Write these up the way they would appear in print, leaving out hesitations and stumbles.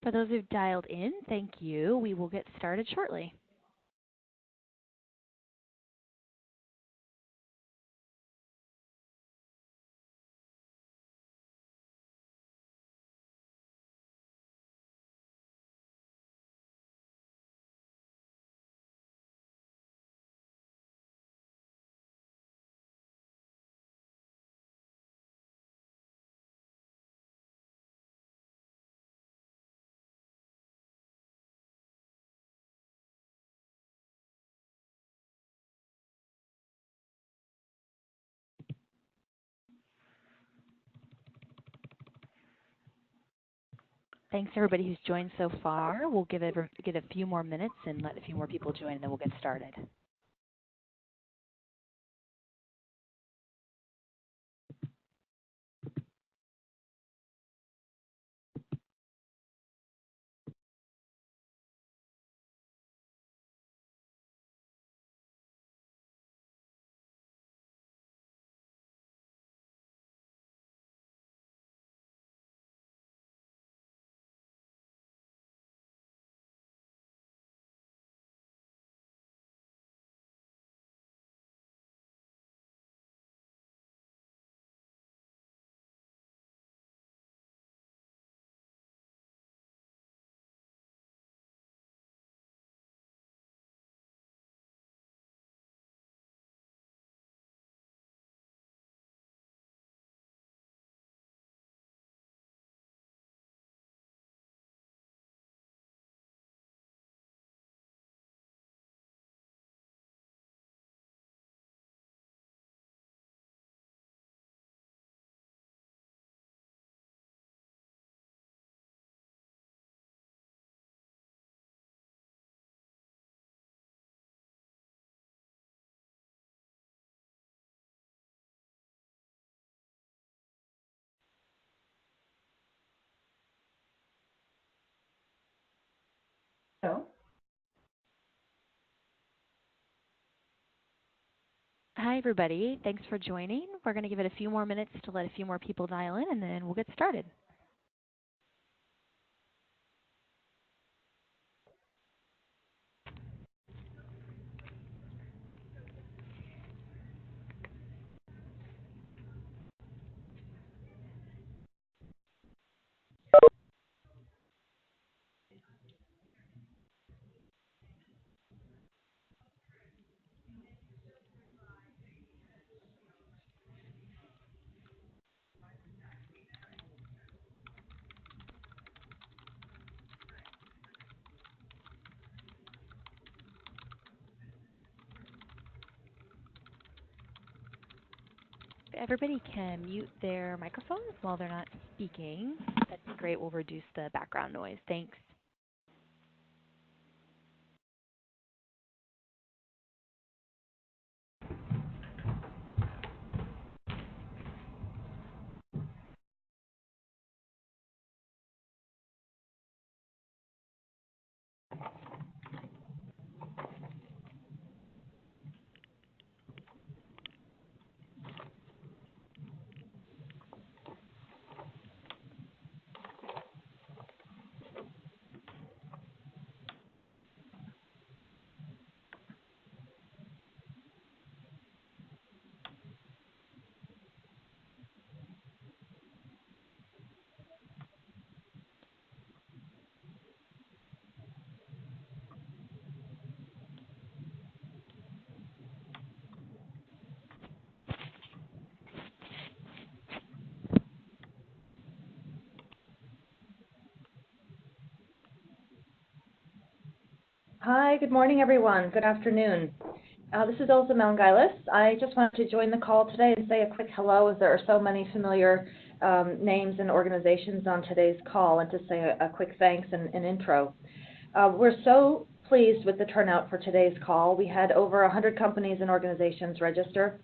For those who've dialed in, thank you. We will get started shortly. Thanks everybody who's joined so far. We'll give it a few more minutes and let a few more people join, and then we'll get started. Hello. Hi everybody, thanks for joining. We're going to give it a few more minutes to let a few more people dial in, and then we'll get started. If everybody can mute their microphones while they're not speaking, that'd be great. We'll reduce the background noise. Thanks. Hi, good morning, everyone. Good afternoon. This is Ilse Mangailis. I just wanted to join the call today and say a quick hello, as there are so many familiar names and organizations on today's call, and to say a quick thanks and an intro. We're so pleased with the turnout for today's call. We had over 100 companies and organizations register,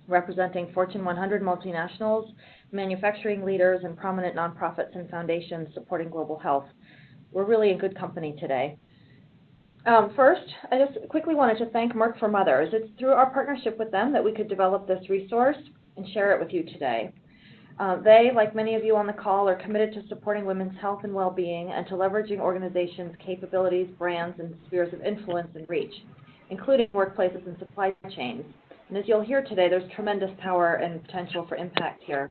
representing Fortune 100 multinationals, manufacturing leaders, and prominent nonprofits and foundations supporting global health. We're really in good company today. First, I just quickly wanted to thank Merck for Mothers. It's through our partnership with them that we could develop this resource and share it with you today. They, like many of you on the call, are committed to supporting women's health and well-being and to leveraging organizations' capabilities, brands, and spheres of influence and reach, including workplaces and supply chains. And as you'll hear today, there's tremendous power and potential for impact here.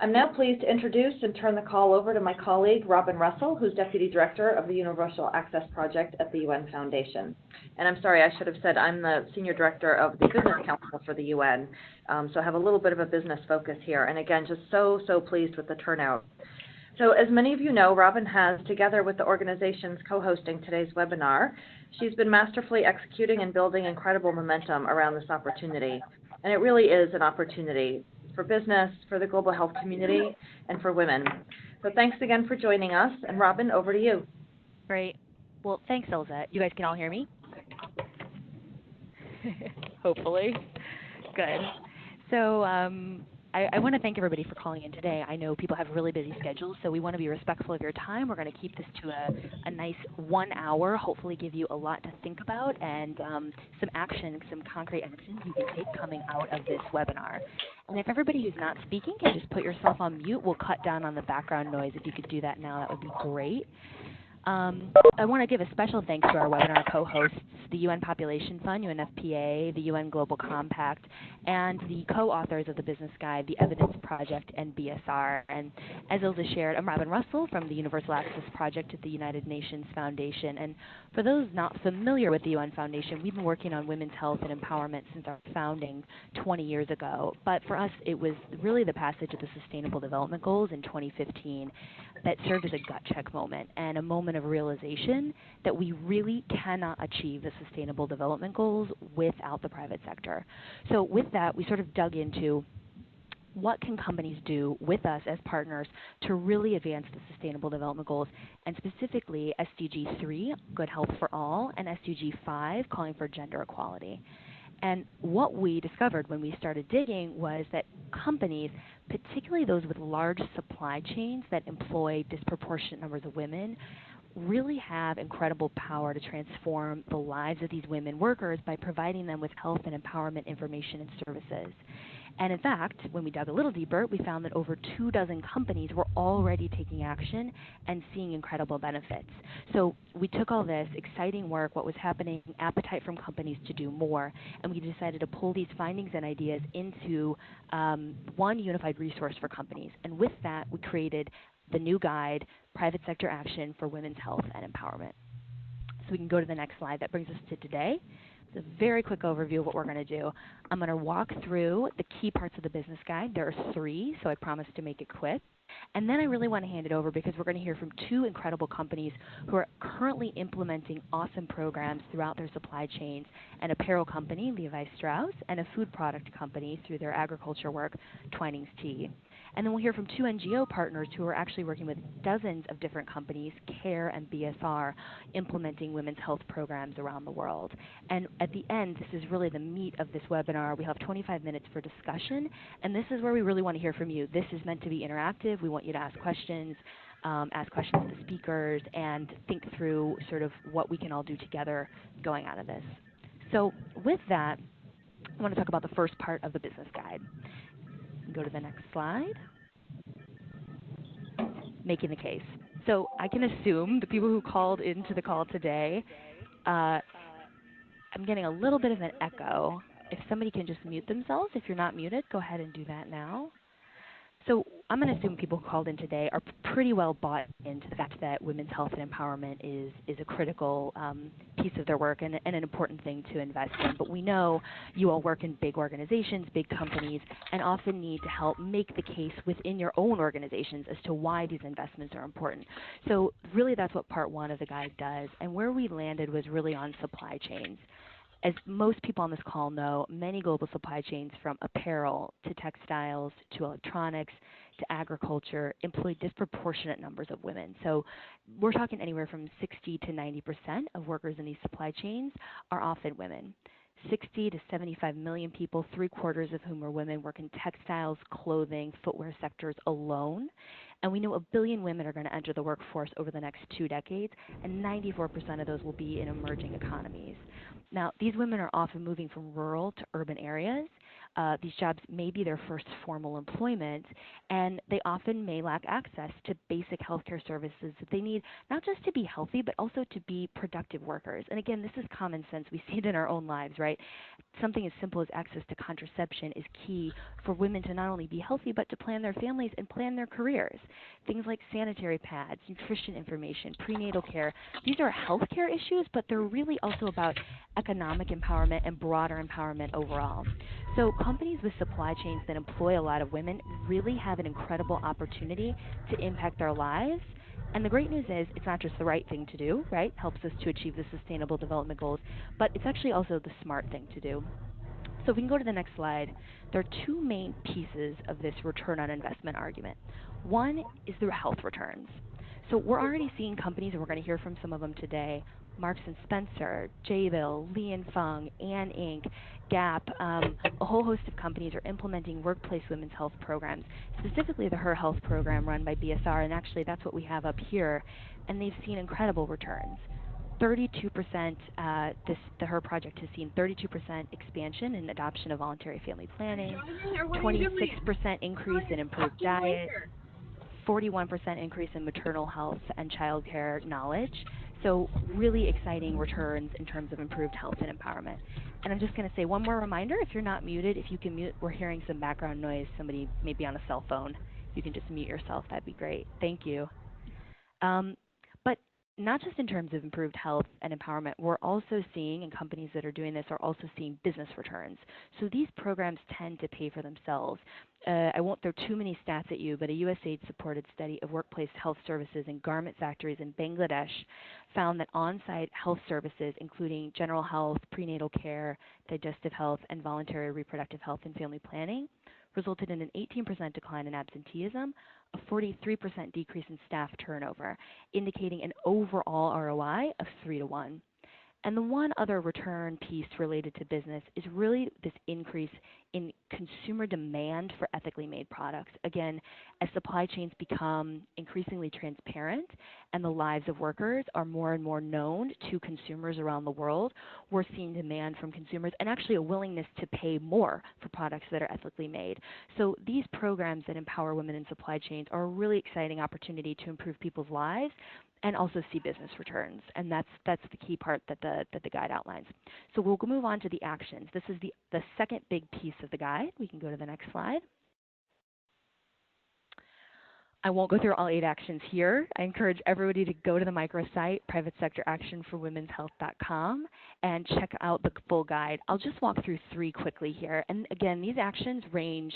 I'm now pleased to introduce and turn the call over to my colleague, Robin Russell, who's Deputy Director of the Universal Access Project at the UN Foundation. And I'm sorry, I should have said I'm the Senior Director of the Business Council for the UN, so I have a little bit of a business focus here. And again, just so pleased with the turnout. So as many of you know, Robin has, together with the organizations co-hosting today's webinar, she's been masterfully executing and building incredible momentum around this opportunity. And it really is an opportunity for business, for the global health community, and for women. So thanks again for joining us. And Robin, over to you. Great. Well, thanks, Ilza. You guys can all hear me? Hopefully. Good. So I want to thank everybody for calling in today. I know people have really busy schedules, so we want to be respectful of your time. We're going to keep this to a nice 1 hour, hopefully give you a lot to think about and some action, some concrete actions you can take coming out of this webinar. And if everybody who's not speaking can just put yourself on mute, we'll cut down on the background noise. If you could do that now, that would be great. I want to give a special thanks to our webinar co-hosts, the UN Population Fund, UNFPA, the UN Global Compact, and the co-authors of the Business Guide, the Evidence Project, and BSR. And as Ilza shared, I'm Robin Russell from the Universal Access Project at the United Nations Foundation. And for those not familiar with the UN Foundation, we've been working on women's health and empowerment since our founding 20 years ago. But for us, it was really the passage of the Sustainable Development Goals in 2015 that served as a gut check moment and a moment of realization that we really cannot achieve the Sustainable Development Goals without the private sector. So with that, we sort of dug into what can companies do with us as partners to really advance the Sustainable Development Goals, and specifically SDG 3, Good Health for All, and SDG 5, calling for gender equality. And what we discovered when we started digging was that companies, particularly those with large supply chains that employ disproportionate numbers of women, really have incredible power to transform the lives of these women workers by providing them with health and empowerment information and services. And in fact, when we dug a little deeper, we found that over 24 companies were already taking action and seeing incredible benefits. So we took all this exciting work, what was happening, appetite from companies to do more, and we decided to pull these findings and ideas into one unified resource for companies. And with that, we created the new guide, Private Sector Action for Women's Health and Empowerment. So we can go to the next slide. That brings us to today. It's a very quick overview of what we're going to do. I'm going to walk through the key parts of the business guide. There are 3, so I promise to make it quick. And then I really want to hand it over because we're going to hear from 2 incredible companies who are currently implementing awesome programs throughout their supply chains, an apparel company, Levi Strauss, and a food product company through their agriculture work, Twinings Tea. And then we'll hear from 2 NGO partners who are actually working with dozens of different companies, CARE and BSR, implementing women's health programs around the world. And at the end, this is really the meat of this webinar. We have 25 minutes for discussion, and this is where we really want to hear from you. This is meant to be interactive. We want you to ask questions of the speakers, and think through sort of what we can all do together going out of this. So with that, I want to talk about the first part of the business guide. Go to the next slide. Making the case. So I can assume the people who called into the call today, I'm getting a little bit of an echo. If somebody can just mute themselves, if you're not muted, go ahead and do that now. So I'm going to assume people who called in today are pretty well bought into the fact that women's health and empowerment is a critical piece of their work and an important thing to invest in. But we know you all work in big organizations, big companies, and often need to help make the case within your own organizations as to why these investments are important. So really that's what part 1 of the guide does. And where we landed was really on supply chains. As most people on this call know, many global supply chains from apparel to textiles to electronics to agriculture employ disproportionate numbers of women. So we're talking anywhere from 60 to 90% of workers in these supply chains are often women. 60 to 75 million people, 3/4 of whom are women, work in textiles, clothing, footwear sectors alone. And we know 1 billion women are going to enter the workforce over the next 2 decades, and 94% of those will be in emerging economies. Now, these women are often moving from rural to urban areas, these jobs may be their first formal employment, and they often may lack access to basic healthcare services that they need, not just to be healthy, but also to be productive workers. And again, this is common sense. We see it in our own lives, right? Something as simple as access to contraception is key for women to not only be healthy, but to plan their families and plan their careers. Things like sanitary pads, nutrition information, prenatal care, these are healthcare issues, but they're really also about economic empowerment and broader empowerment overall. So companies with supply chains that employ a lot of women really have an incredible opportunity to impact their lives. And the great news is it's not just the right thing to do, right? Helps us to achieve the sustainable development goals, but it's actually also the smart thing to do. So if we can go to the next slide, there are two main pieces of this return on investment argument. One is the health returns. So we're already seeing companies, and we're going to hear from some of them today, Marks and Spencer, Jabil, Li and Fung, Ann Inc., Gap, a whole host of companies are implementing workplace women's health programs, specifically the Her Health program run by BSR, and actually that's what we have up here, and they've seen incredible returns. 32%, the Her project has seen 32% expansion in adoption of voluntary family planning, 26% increase in improved diet, 41% increase in maternal health and child care knowledge. So really exciting returns in terms of improved health and empowerment. And I'm just going to say one more reminder, if you're not muted, if you can mute, we're hearing some background noise, somebody maybe on a cell phone. If you can just mute yourself, that'd be great. Thank you. But not just in terms of improved health and empowerment, we're also seeing, and companies that are doing this are also seeing business returns. So these programs tend to pay for themselves. I won't throw too many stats at you, but a USAID-supported study of workplace health services in garment factories in Bangladesh found that on-site health services, including general health, prenatal care, digestive health, and voluntary reproductive health and family planning, resulted in an 18% decline in absenteeism, a 43% decrease in staff turnover, indicating an overall ROI of 3 to 1. And the one other return piece related to business is really this increase in consumer demand for ethically made products. Again, as supply chains become increasingly transparent and the lives of workers are more and more known to consumers around the world, we're seeing demand from consumers and actually a willingness to pay more for products that are ethically made. So these programs that empower women in supply chains are a really exciting opportunity to improve people's lives and also see business returns. And that's the key part that the guide outlines. So we'll move on to the actions. This is the second big piece of the guide. We can go to the next slide. I won't go through all 8 actions here. I encourage everybody to go to the microsite, privatesectoractionforwomenshealth.com, and check out the full guide. I'll just walk through 3 quickly here. And again, these actions range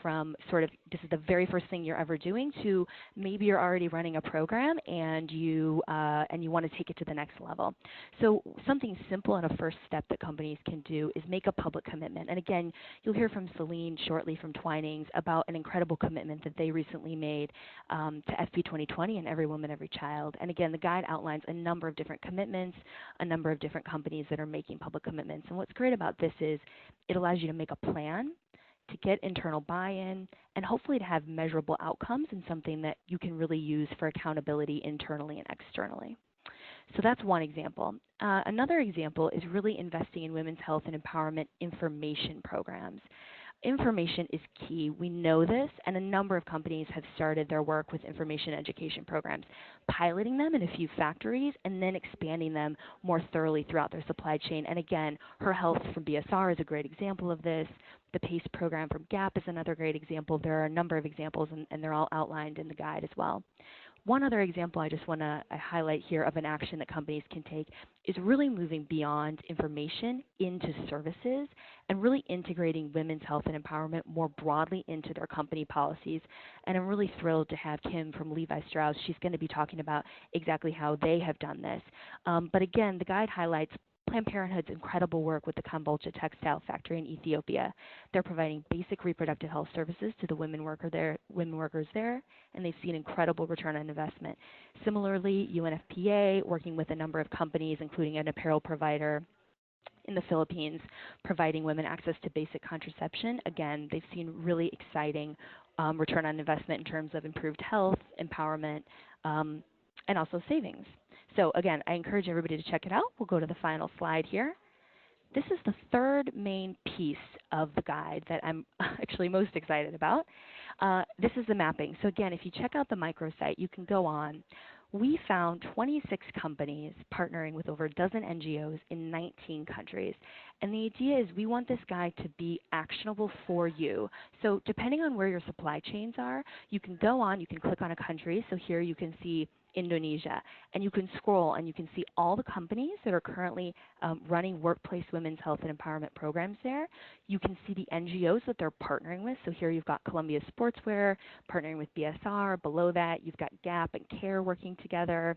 from sort of, this is the very first thing you're ever doing, to maybe you're already running a program and you want to take it to the next level. So something simple and a first step that companies can do is make a public commitment. And again, you'll hear from Celine shortly from Twinings about an incredible commitment that they recently made to FP 2020 and Every Woman, Every Child. And again, the guide outlines a number of different commitments, a number of different companies that are making public commitments. And what's great about this is it allows you to make a plan, to get internal buy-in, and hopefully to have measurable outcomes and something that you can really use for accountability internally and externally. So that's one example. Another example is really investing in women's health and empowerment information programs. Information is key. We know this, and a number of companies have started their work with information education programs, piloting them in a few factories and then expanding them more thoroughly throughout their supply chain. And again, Her Health from BSR is a great example of this. The PACE program from Gap is another great example. There are a number of examples, and they're all outlined in the guide as well. One other example I just want to highlight here of an action that companies can take is really moving beyond information into services and really integrating women's health and empowerment more broadly into their company policies. And I'm really thrilled to have Kim from Levi Strauss. She's going to be talking about exactly how they have done this. But again, the guide highlights Planned Parenthood's incredible work with the Kambolcha textile factory in Ethiopia. They're providing basic reproductive health services to the women workers there, and they've seen incredible return on investment. Similarly, UNFPA, working with a number of companies, including an apparel provider in the Philippines, providing women access to basic contraception. Again, they've seen really exciting return on investment in terms of improved health, empowerment, and also savings. So again, I encourage everybody to check it out. We'll go to the final slide here. this is the third main piece of the guide that I'm actually most excited about. This is the mapping. So again, if you check out the microsite, you can go on. We found 26 companies partnering with over a dozen NGOs in 19 countries. And the idea is we want this guide to be actionable for you. So depending on where your supply chains are, you can go on, you can click on a country. So here you can see Indonesia, and you can scroll and you can see all the companies that are currently running workplace women's health and empowerment programs there. You can see the NGOs that they're partnering with. So here you've got Columbia Sportswear partnering with BSR. Below that, you've got Gap and CARE working together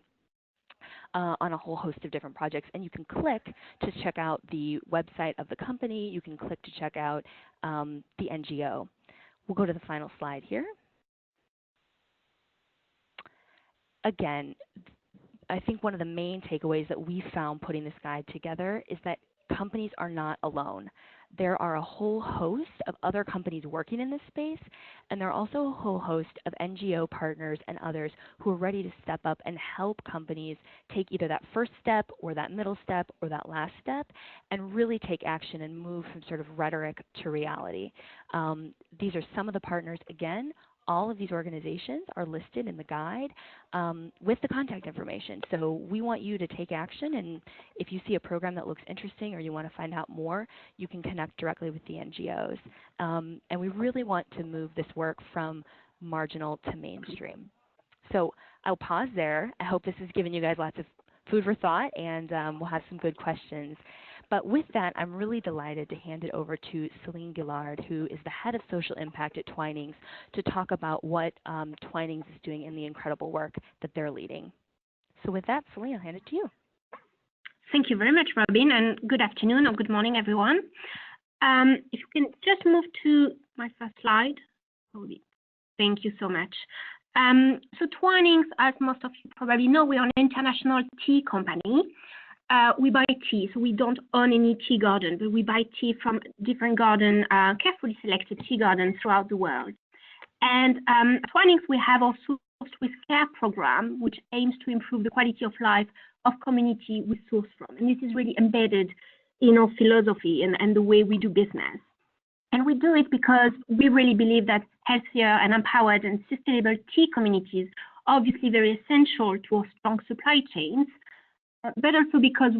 on a whole host of different projects. And you can click to check out the website of the company. You can click to check out the NGO. We'll go to the final slide here. Again, I think one of the main takeaways that we found putting this guide together is that companies are not alone. There are a whole host of other companies working in this space, and there are also a whole host of NGO partners and others who are ready to step up and help companies take either that first step or that middle step or that last step and really take action and move from sort of rhetoric to reality. These are some of the partners, again. All of these organizations are listed in the guide with the contact information. So we want you to take action, and if you see a program that looks interesting or you want to find out more, you can connect directly with the NGOs. And we really want to move this work from marginal to mainstream. So I'll pause there. I hope this has given you guys lots of food for thought, and we'll have some good questions. But with that, I'm really delighted to hand it over to Celine Gillard, who is the head of social impact at Twinings, to talk about what Twinings is doing and the incredible work that they're leading. So with that, Celine, I'll hand it to you. Thank you very much, Robin, and good afternoon or good morning, everyone. If you can just move to my first slide. Thank you so much. So Twinings, as most of you probably know, we are an international tea company. We buy tea, so we don't own any tea garden, but we buy tea from different garden, carefully selected tea gardens throughout the world. And at Twinings, we have our Sourced with Care program, which aims to improve the quality of life of community we source from. And this is really embedded in our philosophy and the way we do business. And we do it because we really believe that healthier and empowered and sustainable tea communities are obviously very essential to our strong supply chains, but also because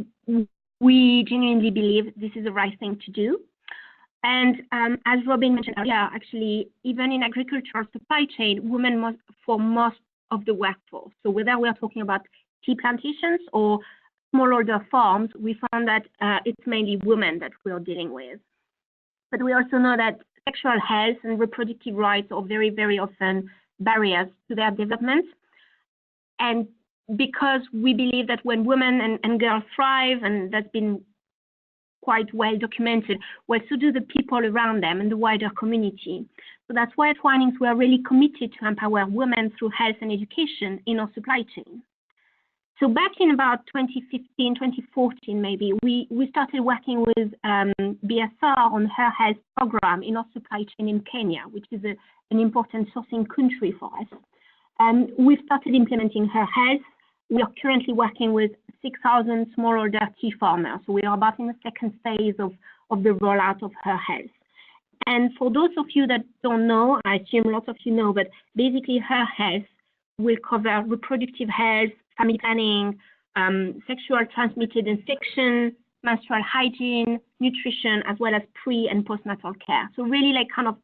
we genuinely believe this is the right thing to do. And as Robin mentioned earlier, actually, even in agricultural supply chain, women form most of the workforce. So whether we are talking about tea plantations or smallholder farms, we found that it's mainly women that we are dealing with. But we also know that sexual health and reproductive rights are very, very often barriers to their development. And because we believe that when women and girls thrive, and that's been quite well documented, well, so do the people around them and the wider community. So that's why at Twinings we are really committed to empower women through health and education in our supply chain. So back in about 2015, 2014 maybe, we started working with BSR on Her Health program in our supply chain in Kenya, which is an important sourcing country for us. We started implementing Her Health. We are currently working with 6,000 smallholder tea farmers. So we are about in the second phase of the rollout of Her Health. And for those of you that don't know, I assume lots of you know, but basically Her Health will cover reproductive health, family planning, sexual transmitted infection, menstrual hygiene, nutrition, as well as pre and postnatal care. So really like kind of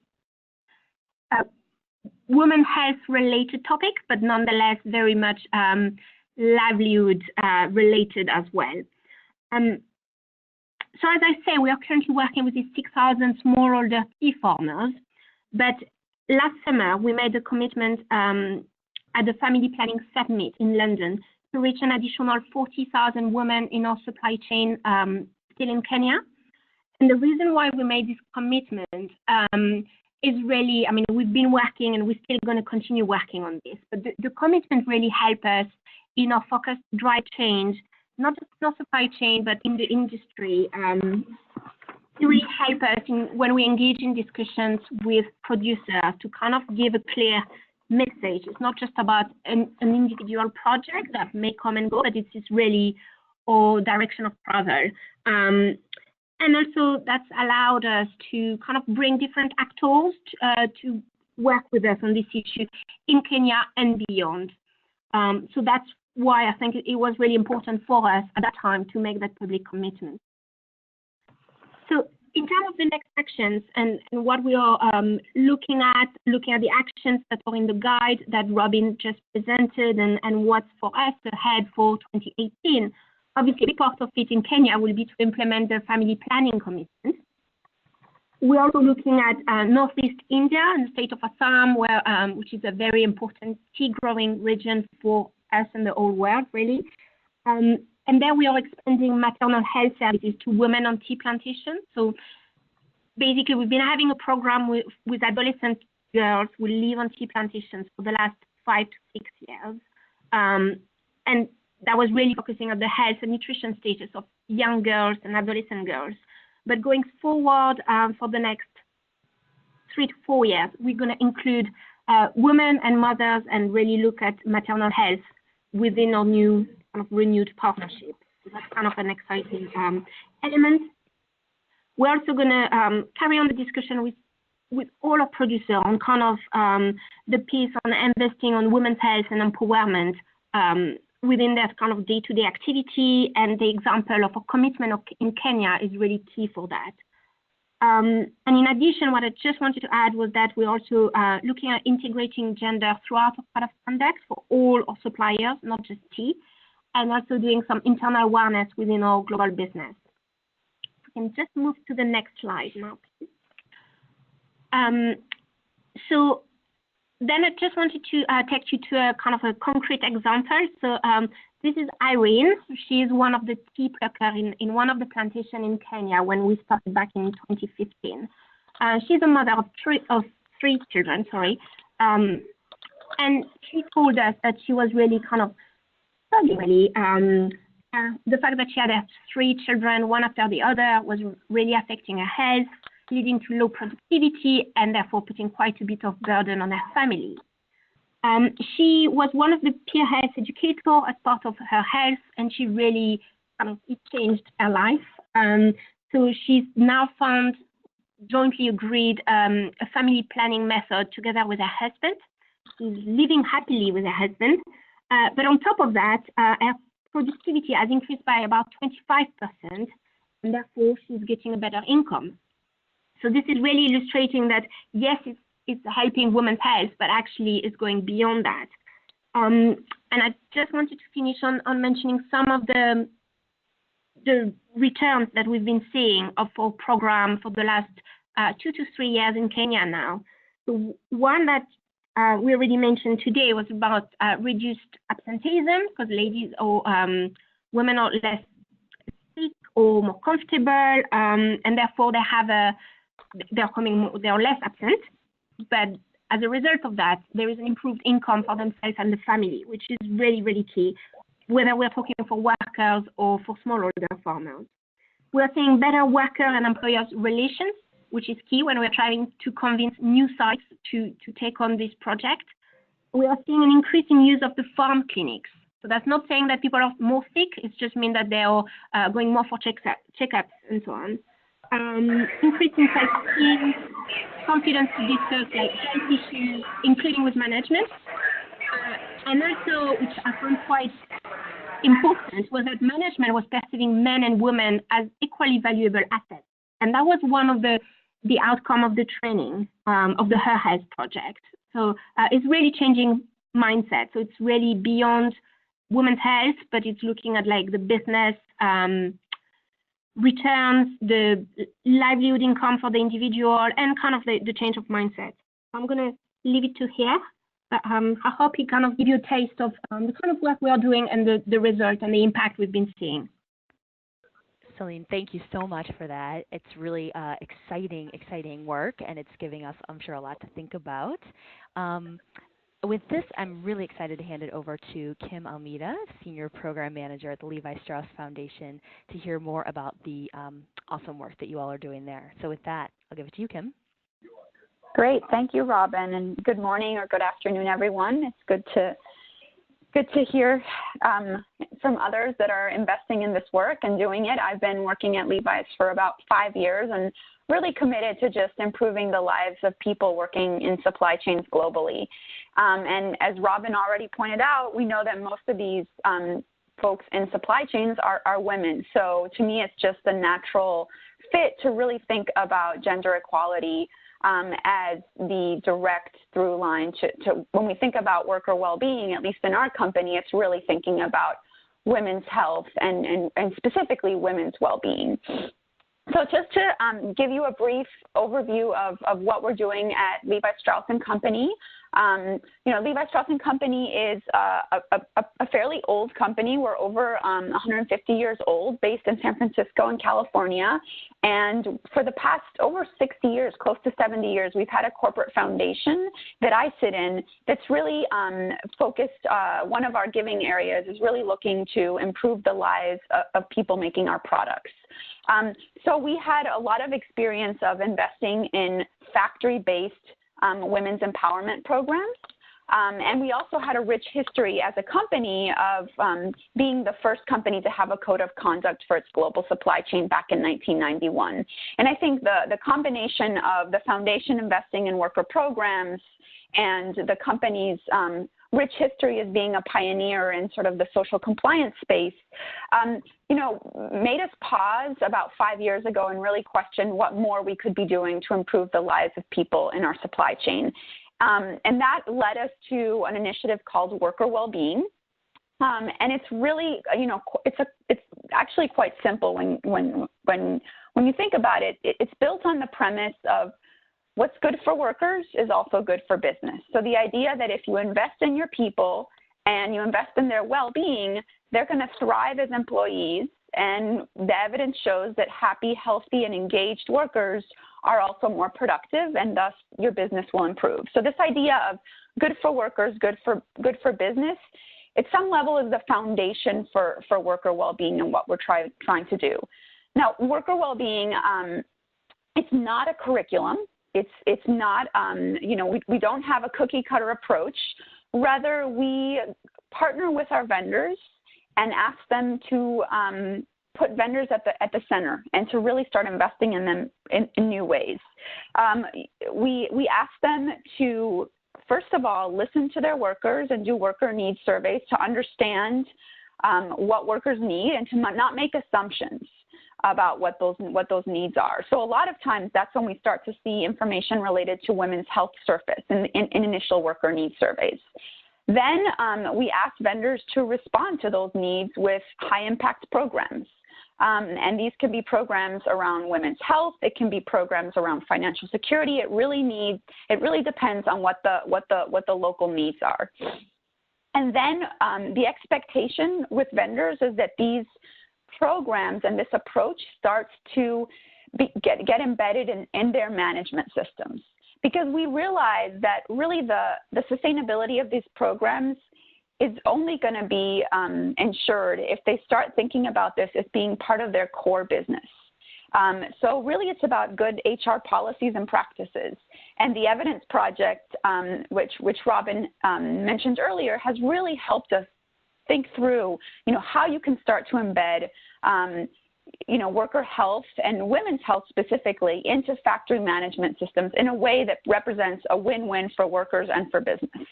women health related topic, but nonetheless very much livelihood related as well. So as I say, we are currently working with these 6,000 smallholder tea farmers, but last summer we made a commitment at the Family Planning Summit in London to reach an additional 40,000 women in our supply chain still in Kenya. And the reason why we made this commitment is really, I mean, we've been working and we're still going to continue working on this, but the commitment really helped us in our focus to drive change, not just in our supply chain, but in the industry, to really help us when we engage in discussions with producers to kind of give a clear message. It's not just about an individual project that may come and go, but it's really our direction of travel. And also that's allowed us to kind of bring different actors to work with us on this issue in Kenya and beyond. So that's why I think it was really important for us at that time to make that public commitment. So in terms of the next actions and what we are looking at the actions that are in the guide that Robin just presented and what's for us ahead for 2018, obviously a big part of it in Kenya will be to implement the family planning commitment. We're also looking at Northeast India and the state of Assam, where, which is a very important tea growing region for us and the whole world, really. And there we are expanding maternal health services to women on tea plantations. So basically, we've been having a program with adolescent girls who live on tea plantations for the last 5 to 6 years. And that was really focusing on the health and nutrition status of young girls and adolescent girls. But going forward for the next 3 to 4 years, we're going to include women and mothers and really look at maternal health within our new kind of renewed partnership. So that's kind of an exciting element. We're also going to carry on the discussion with all our producers on kind of the piece on investing on women's health and empowerment within that kind of day-to-day activity, and the example of a commitment in Kenya is really key for that. And in addition, what I just wanted to add was that we're also looking at integrating gender throughout our code of conduct for all our suppliers, not just tea, and also doing some internal awareness within our global business. We can just move to the next slide now, please. So then I just wanted to take you to a kind of a concrete example. So this is Irene. She is one of the tea pluckers in one of the plantations in Kenya when we started back in 2015. She's a mother of three children, and she told us that she was really kind of struggling. The fact that she had 3 children, one after the other, was really affecting her health, leading to low productivity and therefore putting quite a bit of burden on her family. She was one of the peer health educators as part of her health, and she really it changed her life. So she's now found jointly agreed a family planning method together with her husband. She's living happily with her husband, but on top of that, her productivity has increased by about 25%, and therefore she's getting a better income. So this is really illustrating that, yes, it's helping women's health, but actually it's going beyond that. And I just wanted to finish on mentioning some of the returns that we've been seeing of our program for the last 2 to 3 years in Kenya now. The one that we already mentioned today was about reduced absenteeism, because ladies or women are less sick or more comfortable, and therefore they're less absent. But as a result of that, there is an improved income for themselves and the family, which is really, really key, whether we're talking for workers or for smallholder farmers. We're seeing better worker and employers relations, which is key when we're trying to convince new sites to take on this project. We are seeing an increasing use of the farm clinics. So that's not saying that people are more sick, it just means that they are going more for checkups and so on. Increasing self-esteem, confidence to discuss like health issues, including with management. And also, which I found quite important, was that management was perceiving men and women as equally valuable assets. And that was one of the outcome of the training of the Her Health project. So it's really changing mindset. So it's really beyond women's health, but it's looking at like the business returns, the livelihood income for the individual, and kind of the change of mindset. I'm going to leave it to here. I hope it kind of give you a taste of the kind of work we are doing and the result and the impact we've been seeing. Celine, thank you so much for that. It's really exciting work, and it's giving us, I'm sure, a lot to think about. With this, I'm really excited to hand it over to Kim Almeida, Senior Program Manager at the Levi Strauss Foundation, to hear more about the awesome work that you all are doing there. So with that, I'll give it to you, Kim. Great. Thank you, Robin, and good morning or good afternoon, everyone. It's good to good to hear from others that are investing in this work and doing it. I've been working at Levi's for about 5 years and really committed to just improving the lives of people working in supply chains globally. And as Robin already pointed out, we know that most of these folks in supply chains are women. So to me, it's just a natural fit to really think about gender equality as the direct through line to when we think about worker well-being, at least in our company, it's really thinking about women's health and specifically women's well-being. So just to give you a brief overview of what we're doing at Levi Strauss & Company. Levi Strauss & Company is a fairly old company. We're over 150 years old, based in San Francisco and California. And for the past over 60 years, close to 70 years, we've had a corporate foundation that I sit in that's really focused, one of our giving areas is really looking to improve the lives of people making our products. So we had a lot of experience of investing in factory-based women's empowerment programs. And we also had a rich history as a company of being the first company to have a code of conduct for its global supply chain back in 1991. And I think the combination of the foundation investing in worker programs and the company's rich history as being a pioneer in sort of the social compliance space, made us pause about 5 years ago and really question what more we could be doing to improve the lives of people in our supply chain. And that led us to an initiative called Worker Wellbeing. And it's really, it's actually quite simple when you think about it. It's built on the premise of what's good for workers is also good for business. So the idea that if you invest in your people and you invest in their well-being, they're going to thrive as employees. And the evidence shows that happy, healthy, and engaged workers are also more productive, and thus your business will improve. So this idea of good for workers, good for business, at some level is the foundation for worker well-being and what we're trying to do. Now, worker well-being, it's not a curriculum. It's not, we don't have a cookie cutter approach. Rather, we partner with our vendors and ask them to put vendors at the center and to really start investing in them in new ways. We ask them to, first of all, listen to their workers and do worker needs surveys to understand what workers need and to not make assumptions about what those needs are. So a lot of times that's when we start to see information related to women's health surface in initial worker needs surveys. Then we ask vendors to respond to those needs with high impact programs. And these can be programs around women's health. It can be programs around financial security. It really depends on what the local needs are. And then the expectation with vendors is that these programs and this approach starts to get embedded in their management systems, because we realize that really the sustainability of these programs is only going to be ensured if they start thinking about this as being part of their core business. So really it's about good HR policies and practices. And the Evidence Project, which Robin mentioned earlier, has really helped us think through, how you can start to embed, worker health and women's health specifically into factory management systems in a way that represents a win-win for workers and for business.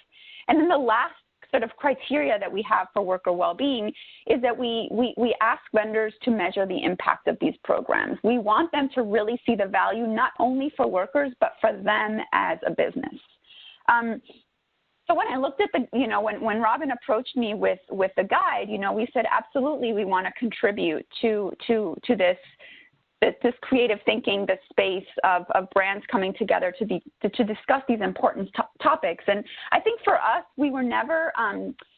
And then the last sort of criteria that we have for worker well-being is that we ask vendors to measure the impact of these programs. We want them to really see the value not only for workers, but for them as a business. So when I looked at when Robin approached me with the guide, we said, absolutely, we want to contribute to this creative thinking, this space of brands coming together to discuss these important topics. And I think for us, we were never,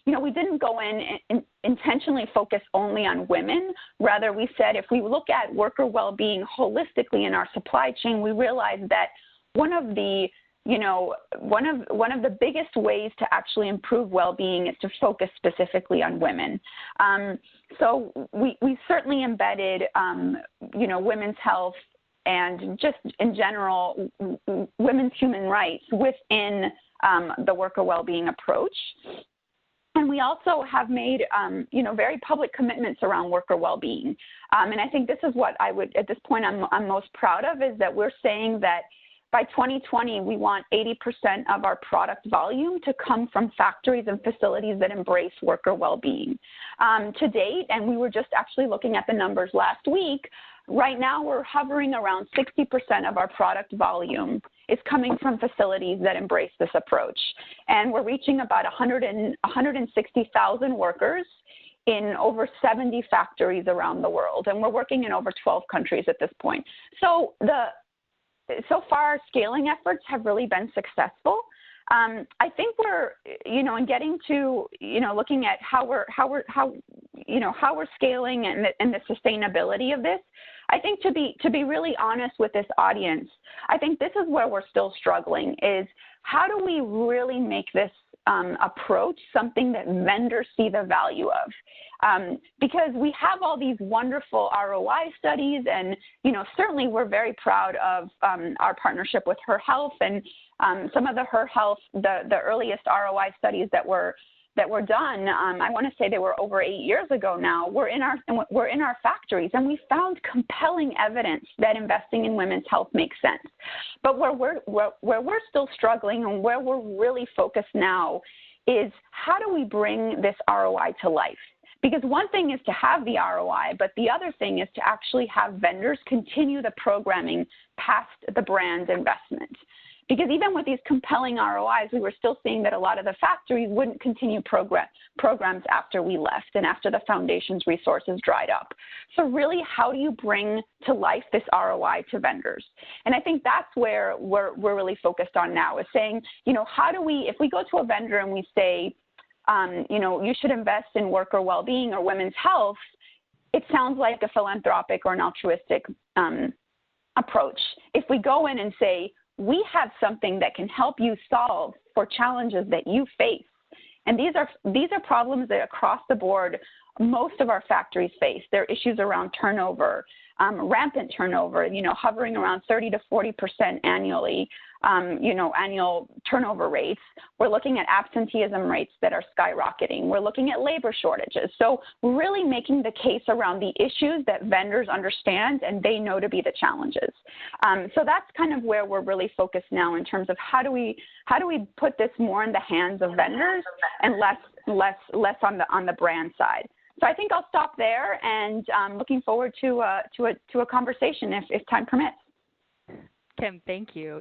we didn't go in and intentionally focus only on women. Rather, we said if we look at worker well-being holistically in our supply chain, we realized that one of the biggest ways to actually improve well-being is to focus specifically on women. So we certainly embedded, women's health and just in general, women's human rights within the worker well-being approach. And we also have made, very public commitments around worker well-being. And I think this is what I would, at this point, I'm most proud of, is that we're saying that by 2020, we want 80% of our product volume to come from factories and facilities that embrace worker well-being. To date, and we were just actually looking at the numbers last week, right now we're hovering around 60% of our product volume is coming from facilities that embrace this approach. And we're reaching about 160,000 workers in over 70 factories around the world. And we're working in over 12 countries at this point. So far, our scaling efforts have really been successful. I think we're, in getting to, looking at how we're scaling and the sustainability of this. I think to be really honest with this audience, I think this is where we're still struggling, is how do we really make this approach something that vendors see the value of? Because we have all these wonderful ROI studies, and certainly we're very proud of our partnership with Her Health, and some of the Her Health, the earliest ROI studies that were done. I want to say they were over 8 years ago now. We're in our factories, and we found compelling evidence that investing in women's health makes sense. But where we're still struggling, and where we're really focused now, is how do we bring this ROI to life? Because one thing is to have the ROI, but the other thing is to actually have vendors continue the programming past the brand investment. Because even with these compelling ROIs, we were still seeing that a lot of the factories wouldn't continue programs after we left and after the foundation's resources dried up. So really, how do you bring to life this ROI to vendors? And I think that's where we're really focused on now, is saying, how do we, if we go to a vendor and we say, you should invest in worker well-being or women's health, it sounds like a philanthropic or an altruistic approach. If we go in and say, we have something that can help you solve for challenges that you face, and these are problems that across the board most of our factories face. There are issues around turnover, rampant turnover, hovering around 30 to 40% annually, annual turnover rates. We're looking at absenteeism rates that are skyrocketing. We're looking at labor shortages. So really making the case around the issues that vendors understand and they know to be the challenges. So that's kind of where we're really focused now, in terms of how do we put this more in the hands of vendors and less on the brand side. So I think I'll stop there, and looking forward to a conversation if time permits. Kim, thank you.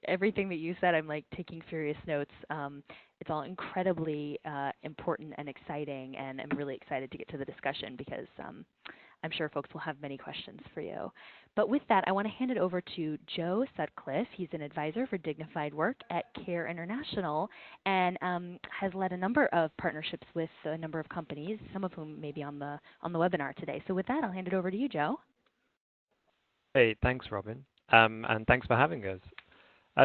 Everything that you said, I'm taking furious notes. It's all incredibly important and exciting, and I'm really excited to get to the discussion, because I'm sure folks will have many questions for you. But with that, I want to hand it over to Joe Sutcliffe. He's an advisor for Dignified Work at CARE International, and has led a number of partnerships with a number of companies, some of whom may be on the webinar today. So with that, I'll hand it over to you, Joe. Hey, thanks, Robin. And thanks for having us.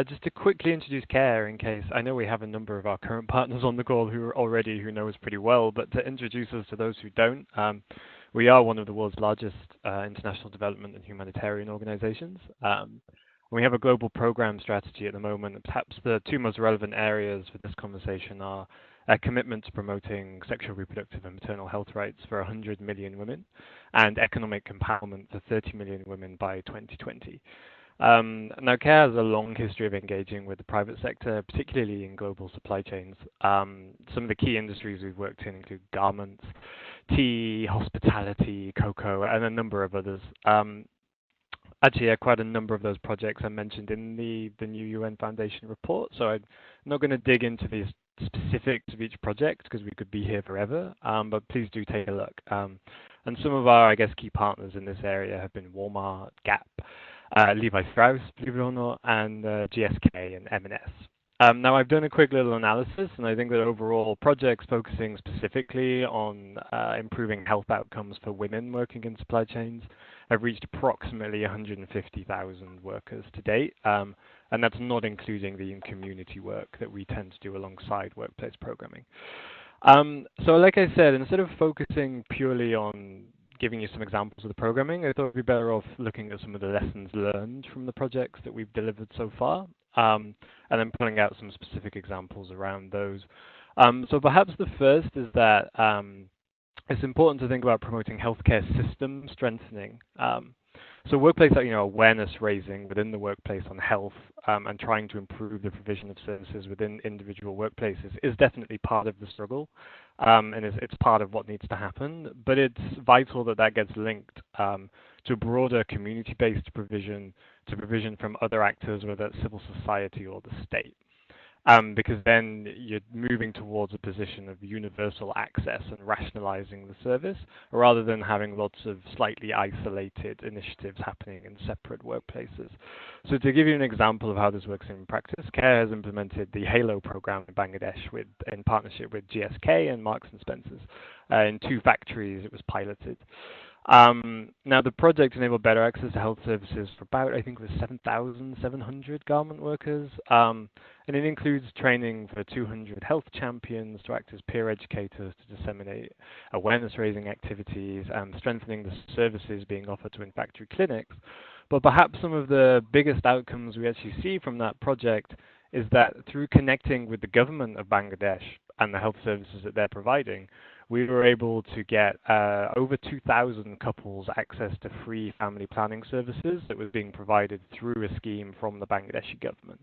Just to quickly introduce CARE, in case I know we have a number of our current partners on the call who know us pretty well, but to introduce us to those who don't, we are one of the world's largest international development and humanitarian organizations. We have a global program strategy at the moment. Perhaps the two most relevant areas for this conversation are a commitment to promoting sexual, reproductive, and maternal health rights for 100 million women, and economic empowerment for 30 million women by 2020. Now, CARE has a long history of engaging with the private sector, particularly in global supply chains. Some of the key industries we've worked in include garments, tea, hospitality, cocoa, and a number of others. Actually, quite a number of those projects are mentioned in the new UN Foundation report, so I'm not going to dig into the specifics of each project because we could be here forever, but please do take a look. And some of our, key partners in this area have been Walmart, Gap, Levi Strauss, believe it or not, and GSK and M&S. Now, I've done a quick little analysis, and I think that overall projects focusing specifically on improving health outcomes for women working in supply chains have reached approximately 150,000 workers to date, and that's not including the in-community work that we tend to do alongside workplace programming. So like I said, instead of focusing purely on giving you some examples of the programming, I thought it'd be better off looking at some of the lessons learned from the projects that we've delivered so far, and then pulling out some specific examples around those. So perhaps the first is that it's important to think about promoting healthcare system strengthening. So workplace, awareness raising within the workplace on health and trying to improve the provision of services within individual workplaces is definitely part of the struggle, and it's part of what needs to happen. But it's vital that that gets linked to broader community-based provision, to provision from other actors, whether it's civil society or the state. Because then you're moving towards a position of universal access and rationalizing the service, rather than having lots of slightly isolated initiatives happening in separate workplaces. So to give you an example of how this works in practice, CARE has implemented the HALO program in Bangladesh in partnership with GSK and Marks and Spencers. In 2 factories it was piloted. Now, the project enabled better access to health services for about, I think it was 7,700 garment workers, and it includes training for 200 health champions to act as peer educators to disseminate awareness-raising activities and strengthening the services being offered to in-factory clinics. But perhaps some of the biggest outcomes we actually see from that project is that through connecting with the government of Bangladesh and the health services that they're providing, we were able to get over 2,000 couples access to free family planning services that was being provided through a scheme from the Bangladeshi government.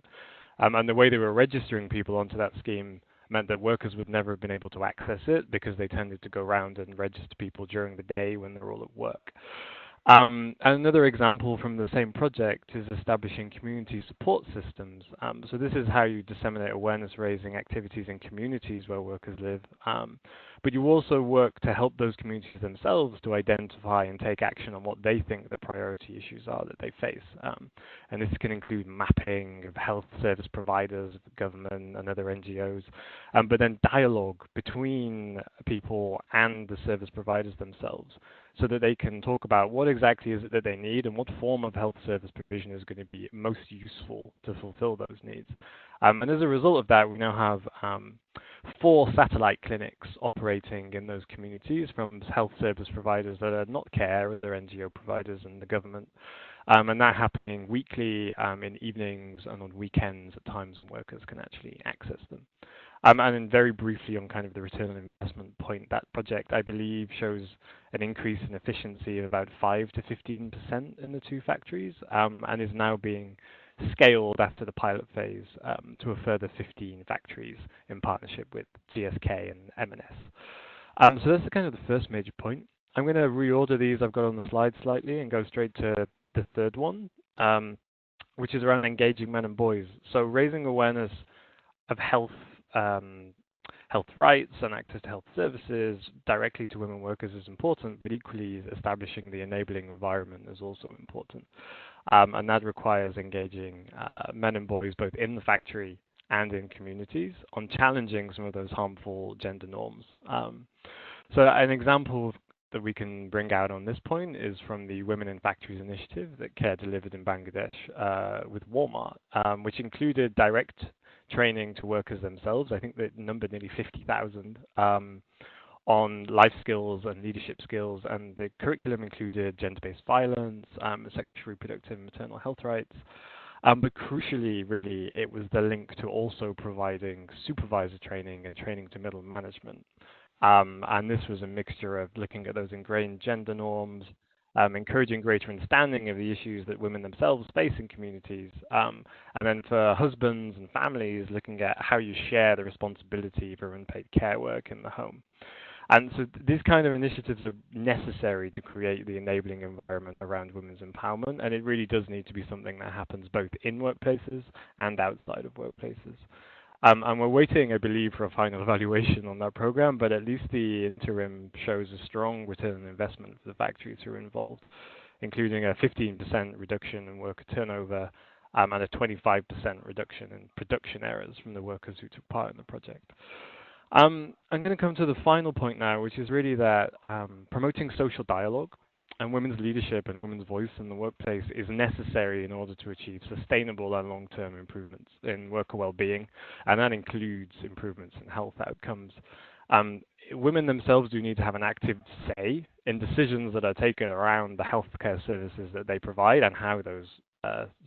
And the way they were registering people onto that scheme meant that workers would never have been able to access it because they tended to go around and register people during the day when they were all at work. And another example from the same project is establishing community support systems. So this is how you disseminate awareness-raising activities in communities where workers live. But you also work to help those communities themselves to identify and take action on what they think the priority issues are that they face. And this can include mapping of health service providers, government and other NGOs, but then dialogue between people and the service providers themselves, so that they can talk about what exactly is it that they need and what form of health service provision is going to be most useful to fulfill those needs. And as a result of that, we now have 4 satellite clinics operating in those communities from health service providers that are not CARE, or they're NGO providers and the government. And that happening weekly in evenings and on weekends at times when workers can actually access them. And then very briefly on kind of the return on investment point, that project, I believe, shows an increase in efficiency of about 5 to 15% in the 2 factories, and is now being scaled after the pilot phase to a further 15 factories in partnership with GSK and M&S. So that's the kind of the first major point. I'm going to reorder these I've got on the slide slightly and go straight to the third one, which is around engaging men and boys. So raising awareness of health rights and access to health services directly to women workers is important, but equally establishing the enabling environment is also important. And that requires engaging men and boys both in the factory and in communities on challenging some of those harmful gender norms. So an example that we can bring out on this point is from the Women in Factories initiative that CARE delivered in Bangladesh with Walmart, which included direct training to workers themselves. I think that numbered nearly 50,000 on life skills and leadership skills, and the curriculum included gender-based violence, sexual, reproductive, and maternal health rights. But crucially, really, it was the link to also providing supervisor training and training to middle management. And this was a mixture of looking at those ingrained gender norms, encouraging greater understanding of the issues that women themselves face in communities, and then for husbands and families, looking at how you share the responsibility for unpaid care work in the home. And so these kind of initiatives are necessary to create the enabling environment around women's empowerment, and it really does need to be something that happens both in workplaces and outside of workplaces. And we're waiting, I believe, for a final evaluation on that program, but at least the interim shows a strong return on investment for the factories who are involved, including a 15% reduction in worker turnover and a 25% reduction in production errors from the workers who took part in the project. I'm going to come to the final point now, which is really that promoting social dialogue and women's leadership and women's voice in the workplace is necessary in order to achieve sustainable and long-term improvements in worker well-being, and that includes improvements in health outcomes. Women themselves do need to have an active say in decisions that are taken around the healthcare services that they provide and how those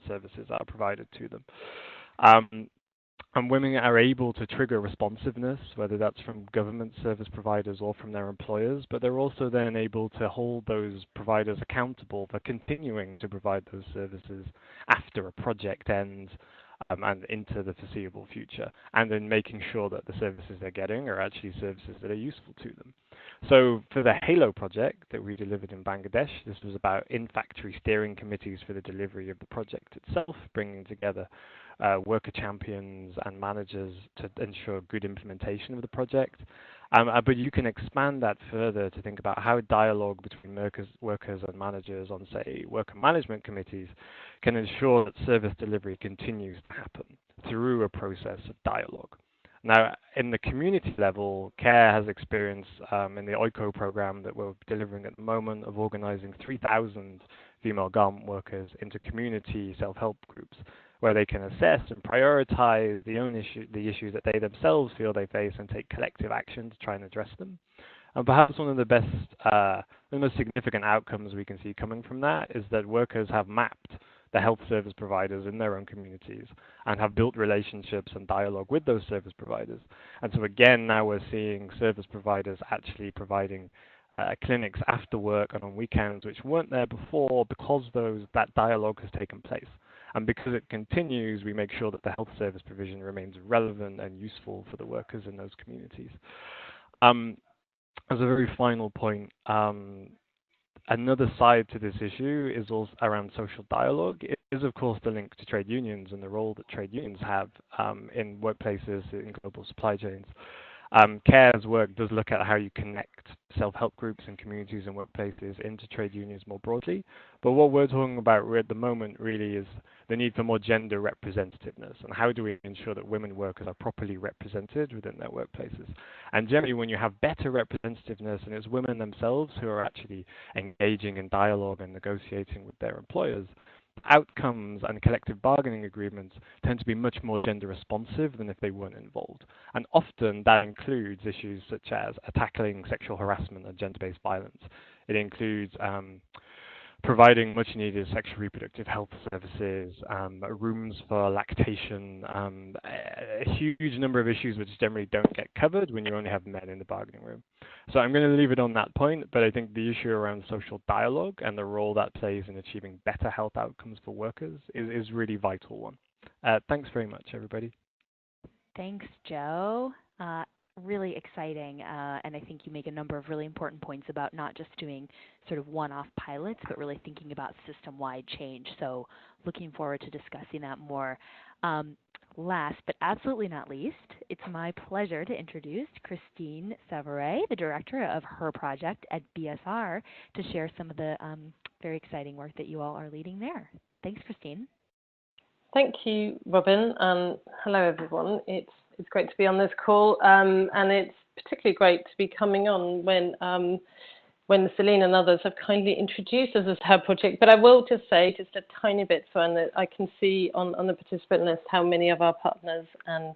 services are provided to them. And women are able to trigger responsiveness, whether that's from government service providers or from their employers, but they're also then able to hold those providers accountable for continuing to provide those services after a project ends and into the foreseeable future, and then making sure that the services they're getting are actually services that are useful to them. So for the HALO project that we delivered in Bangladesh, this was about in-factory steering committees for the delivery of the project itself, bringing together worker champions and managers to ensure good implementation of the project. But you can expand that further to think about how dialogue between workers and managers on, say, worker management committees can ensure that service delivery continues to happen through a process of dialogue. Now, in the community level, CARE has experience in the OICO program that we're delivering at the moment of organizing 3,000 female garment workers into community self-help groups where they can assess and prioritize the issues that they themselves feel they face and take collective action to try and address them. And perhaps one of the best, the most significant outcomes we can see coming from that is that workers have mapped the health service providers in their own communities and have built relationships and dialogue with those service providers. And so again, now we're seeing service providers actually providing clinics after work and on weekends, which weren't there before because that dialogue has taken place. And because it continues, we make sure that the health service provision remains relevant and useful for the workers in those communities. As a very final point, another side to this issue is also around social dialogue. It is, of course, the link to trade unions and the role that trade unions have in workplaces, in global supply chains. CARE's work does look at how you connect self-help groups and communities and workplaces into trade unions more broadly. But what we're talking about at the moment really is the need for more gender representativeness and how do we ensure that women workers are properly represented within their workplaces. And generally when you have better representativeness and it's women themselves who are actually engaging in dialogue and negotiating with their employers, outcomes and collective bargaining agreements tend to be much more gender responsive than if they weren't involved. And often that includes issues such as tackling sexual harassment and gender-based violence. It includes providing much needed sexual reproductive health services, rooms for lactation, a huge number of issues which generally don't get covered when you only have men in the bargaining room. So I'm going to leave it on that point, but I think the issue around social dialogue and the role that plays in achieving better health outcomes for workers is really vital one. Thanks very much, everybody. Thanks, Joe. Really exciting, and I think you make a number of really important points about not just doing sort of one-off pilots, but really thinking about system-wide change. So looking forward to discussing that more. Last but absolutely not least, it's my pleasure to introduce Christine Savaret, the director of her project at BSR, to share some of the very exciting work that you all are leading there. Thanks, Christine. Thank you, Robin, and hello, everyone. It's great to be on this call, and it's particularly great to be coming on when Celine and others have kindly introduced us as her project. But I will just say just a tiny bit, so that I can see on the participant list how many of our partners and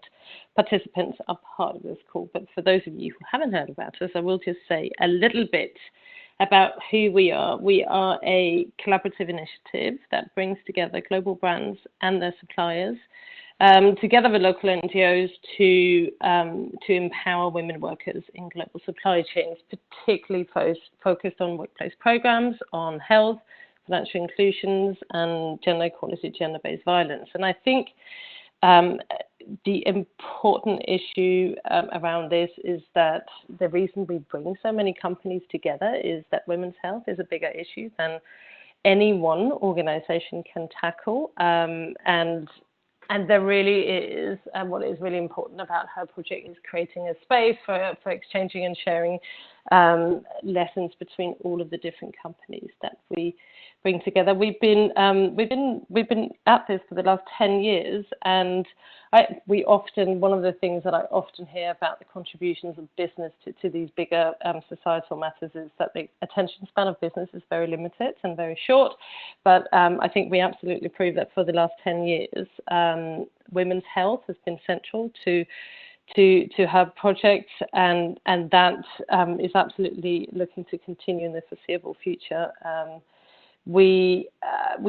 participants are part of this call. But for those of you who haven't heard about us, I will just say a little bit about who we are. We are a collaborative initiative that brings together global brands and their suppliers together with local NGOs to empower women workers in global supply chains, particularly focused on workplace programs, on health, financial inclusions, and gender equality, gender-based violence. And I think the important issue around this is that the reason we bring so many companies together is that women's health is a bigger issue than any one organization can tackle. And there really is, and what is really important about her project is creating a space for exchanging and sharing lessons between all of the different companies that we bring together. We've been at this for the last 10 years, and one of the things that I often hear about the contributions of business to these bigger societal matters is that the attention span of business is very limited and very short. But I think we absolutely proved that for the last 10 years, women's health has been central to her project, and that is absolutely looking to continue in the foreseeable future. We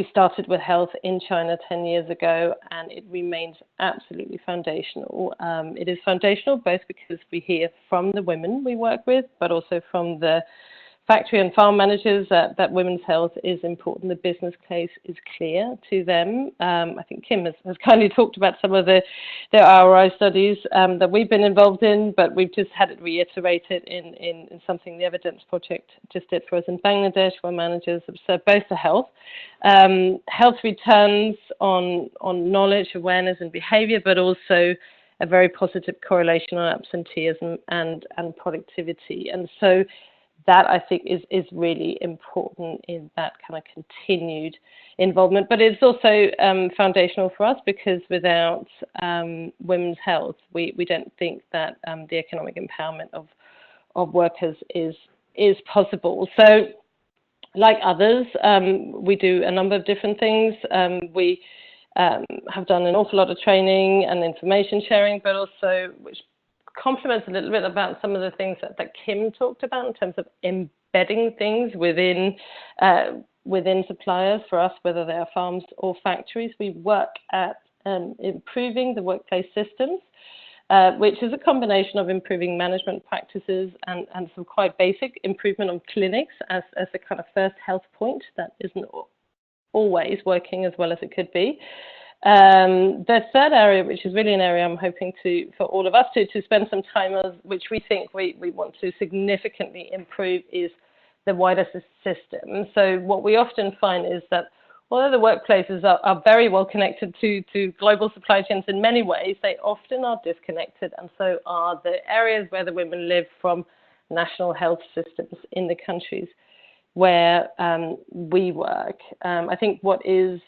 started with health in China 10 years ago, and it remains absolutely foundational. It is foundational both because we hear from the women we work with, but also from the factory and farm managers that women's health is important. The business case is clear to them. I think Kim has kindly talked about some of the ROI studies that we've been involved in, but we've just had it reiterated in something the Evidence Project just did for us in Bangladesh, where managers observe both the health returns on knowledge, awareness and behavior, but also a very positive correlation on absenteeism and productivity. And so that, I think, is really important in that kind of continued involvement. But it's also foundational for us because without women's health, we don't think that the economic empowerment of workers is possible. So like others, we do a number of different things. We have done an awful lot of training and information sharing, but also, which complements a little bit about some of the things that Kim talked about in terms of embedding things within suppliers for us, whether they are farms or factories. We work at improving the workplace systems, which is a combination of improving management practices and some quite basic improvement on clinics as a kind of first health point that isn't always working as well as it could be. The third area, which is really an area I'm hoping for all of us to spend some time on, which we think we want to significantly improve, is the wider system. So what we often find is that although the workplaces are very well connected to global supply chains in many ways, they often are disconnected, and so are the areas where the women live from national health systems in the countries where we work. I think what is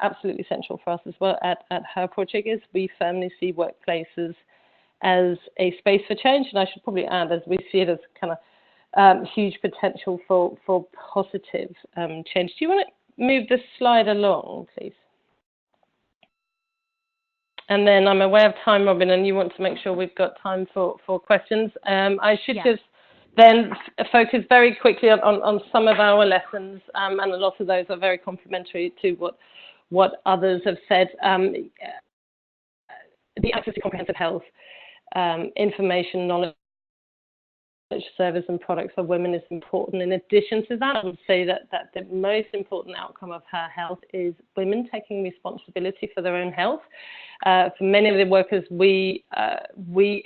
absolutely essential for us as well at her project is we firmly see workplaces as a space for change, and I should probably add, as we see it as kind of huge potential for positive change. Do you want to move the slide along, please? And then I'm aware of time, Robin, and you want to make sure we've got time for questions. I should just then focus very quickly on some of our lessons, and a lot of those are very complementary to what others have said. The access to comprehensive health information, knowledge, service and products for women is important. In addition to that, I would say that the most important outcome of her health is women taking responsibility for their own health. For many of the workers we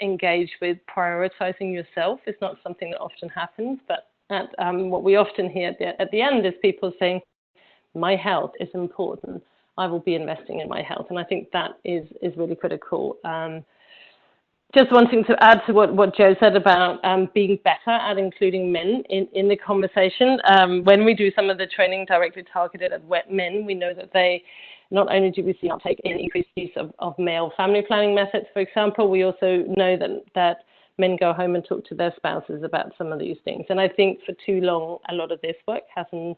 engage with, prioritizing yourself is not something that often happens, but what we often hear at the end is people saying, my health is important, I will be investing in my health. And I think that is really critical. Just wanting to add to what Joe said about being better at including men in the conversation. When we do some of the training directly targeted at men, we know that they, not only do we see uptake in increased use of male family planning methods, for example, we also know that men go home and talk to their spouses about some of these things. And I think for too long, a lot of this work hasn't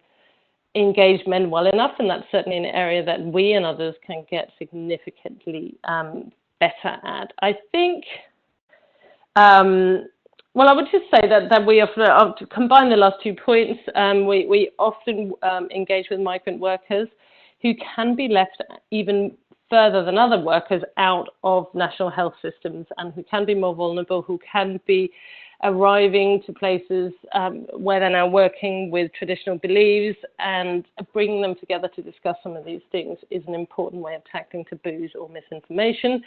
engaged men well enough, and that's certainly an area that we and others can get significantly better at. I think, well, I would just say that we often, to combine the last 2 points, we often engage with migrant workers who can be left even further than other workers out of national health systems, and who can be more vulnerable, who can be arriving to places where they're now working with traditional beliefs, and bringing them together to discuss some of these things is an important way of tackling taboos or misinformation.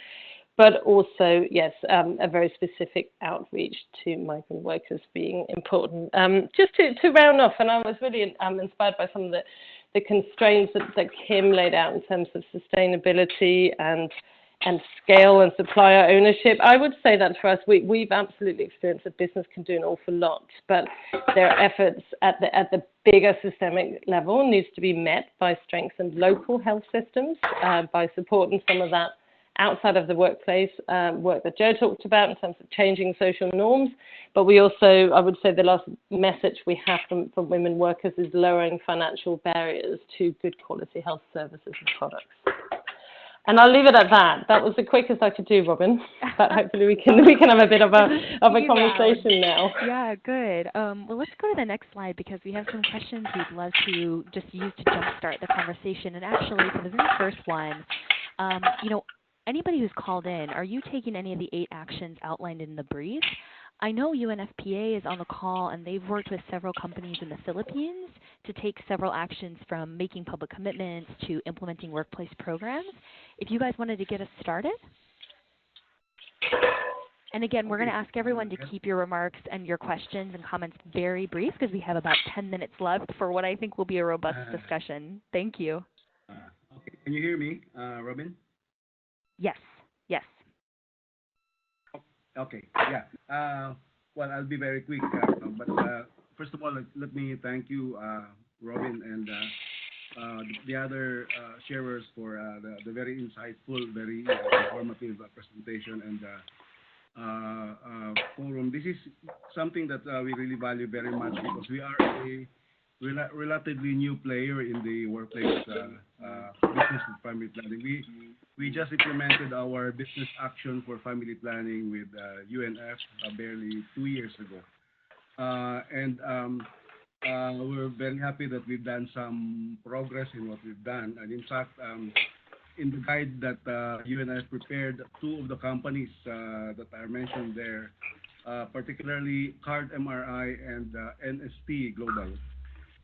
But also, yes, a very specific outreach to migrant workers being important. Just to round off, and I was really inspired by some of the constraints that Kim laid out in terms of sustainability and scale and supplier ownership. I would say that for us, we've absolutely experienced that business can do an awful lot, but their efforts at the bigger systemic level needs to be met by strengthened local health systems, by supporting some of that outside of the workplace work that Joe talked about in terms of changing social norms. But we also, I would say the last message we have from women workers is lowering financial barriers to good quality health services and products. And I'll leave it at that. That was the quickest I could do, Robin. But hopefully we can have a bit of a conversation now. Yeah, good. Well, let's go to the next slide because we have some questions we'd love to just use to jumpstart the conversation. And actually, for the very first one, anybody who's called in, are you taking any of the 8 actions outlined in the brief? I know UNFPA is on the call, and they've worked with several companies in the Philippines to take several actions from making public commitments to implementing workplace programs. If you guys wanted to get us started. And again, we're going to ask everyone to keep your remarks and your questions and comments very brief because we have about 10 minutes left for what I think will be a robust discussion. Thank you. Okay. Can you hear me, Robin? Yes. Yes. Okay. Yeah. Well, I'll be very quick. But first of all, let me thank you, Robin, and the other sharers for the very insightful, very informative presentation and forum. This is something that we really value very much because we are a relatively new player in the workplace business and family planning. We just implemented our business action for family planning with UNF barely 2 years ago. And we're very happy that we've done some progress in what we've done. And in fact, in the guide that UNF prepared, 2 of the companies that are mentioned there, particularly Card MRI and NST Global,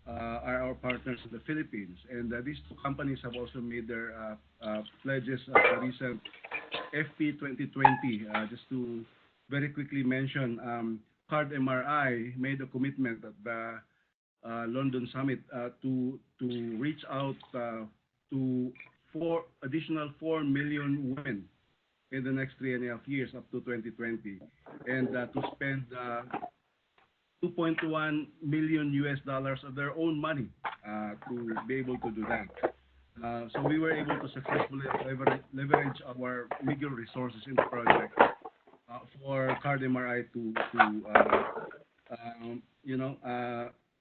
are our partners in the Philippines. And these 2 companies have also made their pledges for recent FP 2020. Just to very quickly mention, Card MRI made a commitment at the London Summit to reach out to 4 million women in the next 3.5 years up to 2020, and to spend $2.1 million of their own money to be able to do that. So we were able to successfully leverage our legal resources in the project for Card MRI to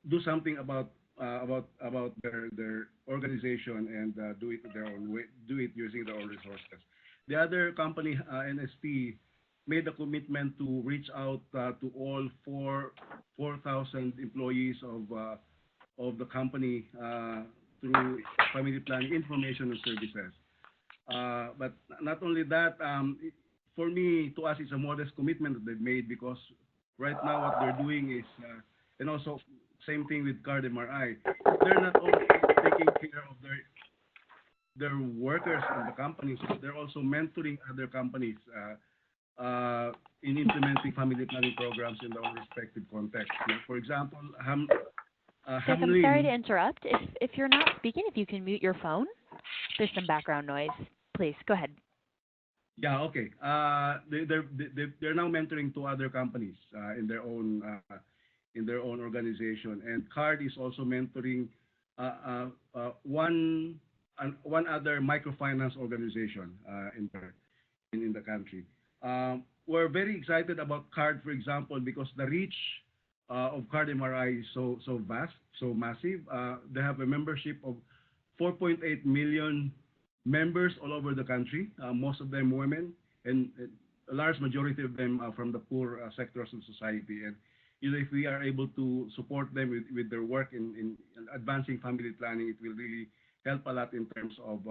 do something about their organization and do it their own way, do it using their own resources. The other company, NST, made a commitment to reach out to all 4,000 employees of the company through family planning information and services. But not only that, for me, to us, it's a modest commitment that they've made because right now what they're doing is, and also same thing with Card MRI, they're not only taking care of their workers in the companies, but they're also mentoring other companies in implementing family planning programs in their own respective contexts. For example, I'm sorry to interrupt. If you're not speaking, if you can mute your phone, there's some background noise. Please go ahead. Yeah. Okay. They're now mentoring 2 other companies in their own organization, and Card is also mentoring one other microfinance organization in the country. We're very excited about Card, for example, because the reach of Card MRI is so vast, so massive. They have a membership of 4.8 million members all over the country, most of them women, and a large majority of them are from the poor sectors of society. And if we are able to support them with their work in advancing family planning, it will really help a lot in terms of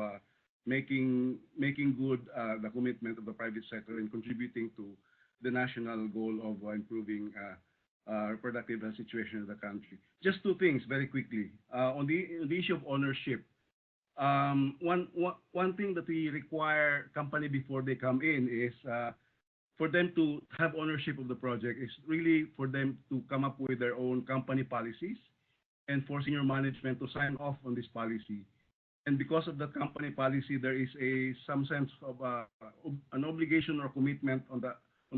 making good the commitment of the private sector and contributing to the national goal of improving reproductive situation of the country. Just 2 things very quickly. On the issue of ownership, one thing that we require company before they come in is for them to have ownership of the project is really for them to come up with their own company policies and for senior management to sign off on this policy. And because of the company policy, there is some sense of an obligation or commitment on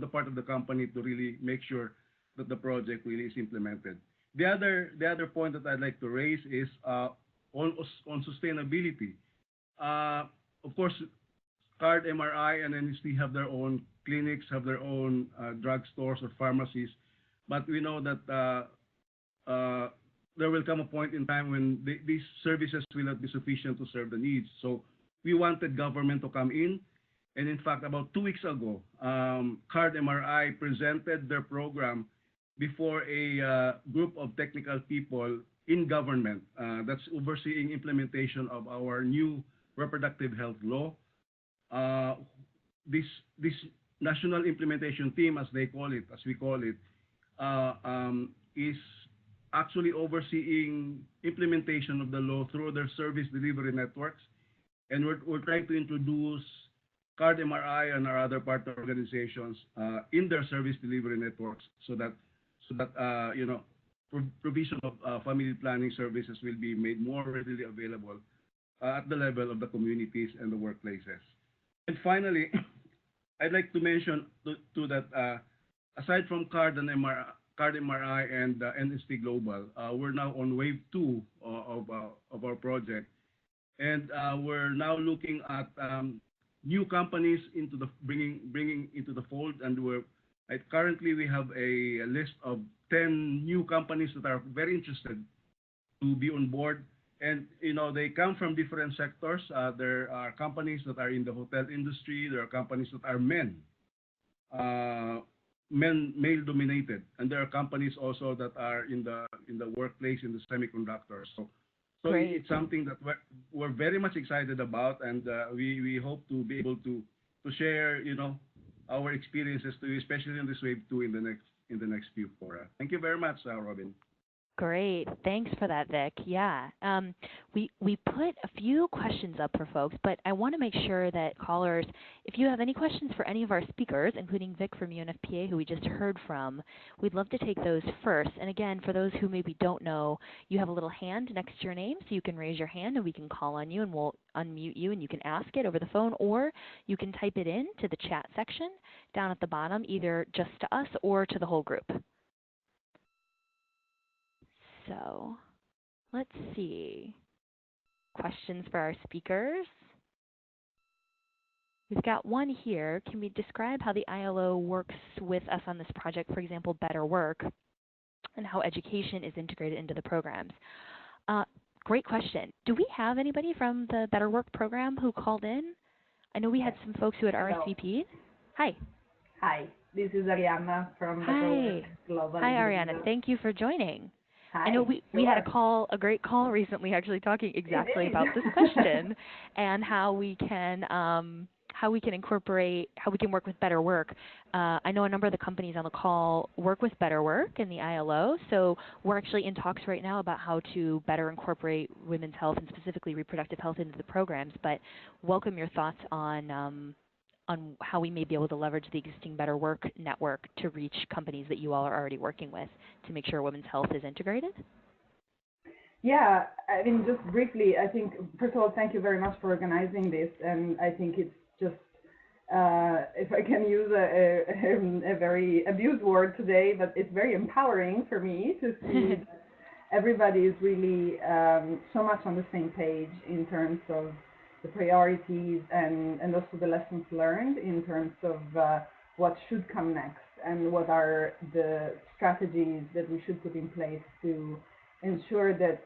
the part of the company to really make sure that the project really is implemented. The other point that I'd like to raise is on sustainability. Of course, Card MRI and NST have their own clinics, have their own drugstores or pharmacies, but we know that there will come a point in time when these services will not be sufficient to serve the needs. So we wanted government to come in. And in fact, about 2 weeks ago, CARD MRI presented their program before a group of technical people in government that's overseeing implementation of our new reproductive health law. This national implementation team, as they call it, as we call it, is actually overseeing implementation of the law through their service delivery networks. And we're trying to introduce CARD MRI and our other partner organizations in their service delivery networks so that provision of family planning services will be made more readily available at the level of the communities and the workplaces. And finally, I'd like to mention that aside from CARD MRI and NST Global, we're now on wave 2 of our project, and we're now looking at new companies into the bringing into the fold, and currently we have a list of 10 new companies that are very interested to be on board. And they come from different sectors. There are companies that are in the hotel industry. There are companies that are male dominated, and there are companies also that are in the workplace in the semiconductors. So it's something that we're very much excited about, and we hope to be able to share our experiences to you, especially in this wave 2 in the next few fora. Thank you very much, Robin. Great. Thanks for that, Vic. Yeah. We put a few questions up for folks, but I want to make sure that callers, if you have any questions for any of our speakers, including Vic from UNFPA, who we just heard from, we'd love to take those first. And again, for those who maybe don't know, you have a little hand next to your name, so you can raise your hand and we can call on you and we'll unmute you and you can ask it over the phone, or you can type it in to the chat section down at the bottom, either just to us or to the whole group. So let's see. Questions for our speakers. We've got one here. Can we describe how the ILO works with us on this project, for example, Better Work, and how education is integrated into the programs? Great question. Do we have anybody from the Better Work program who called in? I know we had some folks who had RSVP'd. Hi. Hi, this is Ariana from Better Work Global. Hi, Ariana. Thank you for joining. Hi. I know we had a great call recently, actually talking exactly about this question and how we can work with Better Work. I know a number of the companies on the call work with Better Work and the ILO, so we're actually in talks right now about how to better incorporate women's health and specifically reproductive health into the programs. But welcome your thoughts on how we may be able to leverage the existing Better Work network to reach companies that you all are already working with to make sure women's health is integrated? Yeah, I mean, just briefly, I think, first of all, thank you very much for organizing this. And I think it's just, if I can use a very abused word today, but it's very empowering for me to see that everybody is really so much on the same page in terms of the priorities and also the lessons learned in terms of what should come next and what are the strategies that we should put in place to ensure that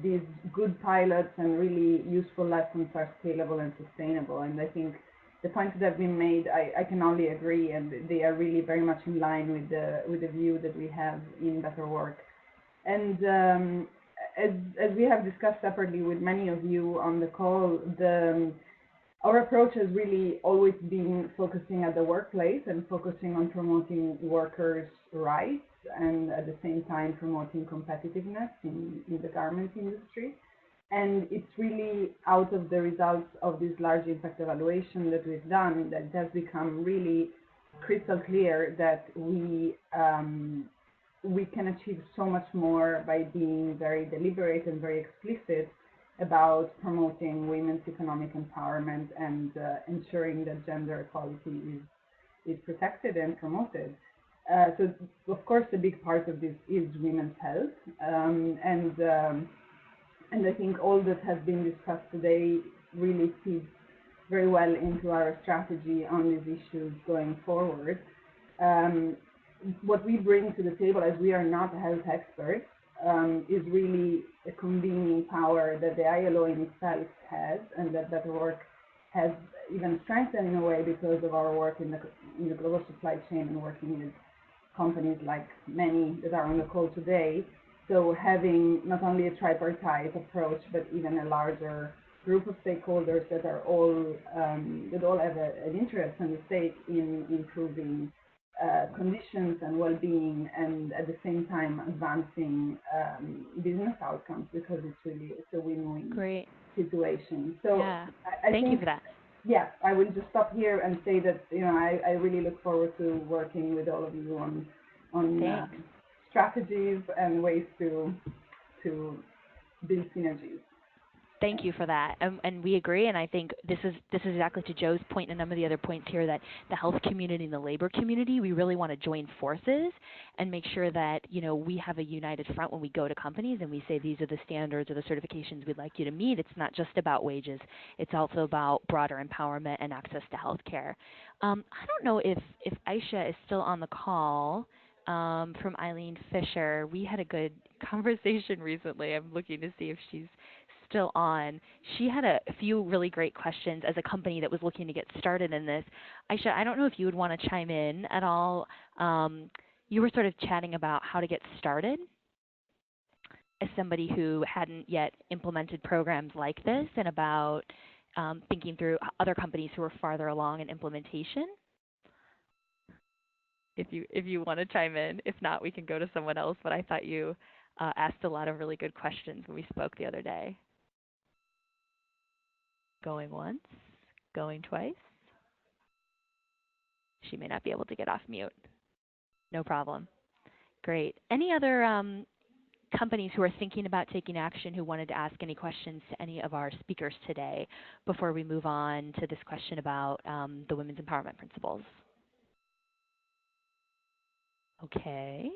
these good pilots and really useful lessons are scalable and sustainable. And I think the points that have been made, I can only agree, and they are really very much in line with the view that we have in Better Work. And as we have discussed separately with many of you on the call, our approach has really always been focusing at the workplace and focusing on promoting workers' rights and at the same time promoting competitiveness in the garment industry. And it's really out of the results of this large impact evaluation that we've done that it has become really crystal clear that we can achieve so much more by being very deliberate and very explicit about promoting women's economic empowerment and ensuring that gender equality is protected and promoted. So, of course, a big part of this is women's health. And I think all that has been discussed today really feeds very well into our strategy on these issues going forward. What we bring to the table, as we are not health experts, is really a convening power that the ILO in itself has, and that work has even strengthened in a way because of our work in the global supply chain and working with companies like many that are on the call today. So having not only a tripartite approach, but even a larger group of stakeholders that are all that all have an interest and a stake in improving conditions and well-being, and at the same time advancing business outcomes, because it's a win-win Great situation. So yeah. I Thank think, you for that. yeah, I will just stop here and say that I really look forward to working with all of you on strategies and ways to build synergies. Thank you for that, and we agree. And I think this is exactly to Joe's point and a number of the other points here, that the health community and the labor community, we really want to join forces and make sure that we have a united front when we go to companies and we say these are the standards or the certifications we'd like you to meet. It's not just about wages; it's also about broader empowerment and access to health care. I don't know if Aisha is still on the call. From Eileen Fisher. We had a good conversation recently. I'm looking to see if she's still on. She had a few really great questions as a company that was looking to get started in this. Aisha, I don't know if you would want to chime in at all. You were sort of chatting about how to get started as somebody who hadn't yet implemented programs like this, and about thinking through other companies who are farther along in implementation. If you want to chime in. If not, we can go to someone else. But I thought you asked a lot of really good questions when we spoke the other day. Going once, going twice. She may not be able to get off mute. No problem. Great. Any other companies who are thinking about taking action who wanted to ask any questions to any of our speakers today before we move on to this question about the Women's Empowerment Principles? Okay.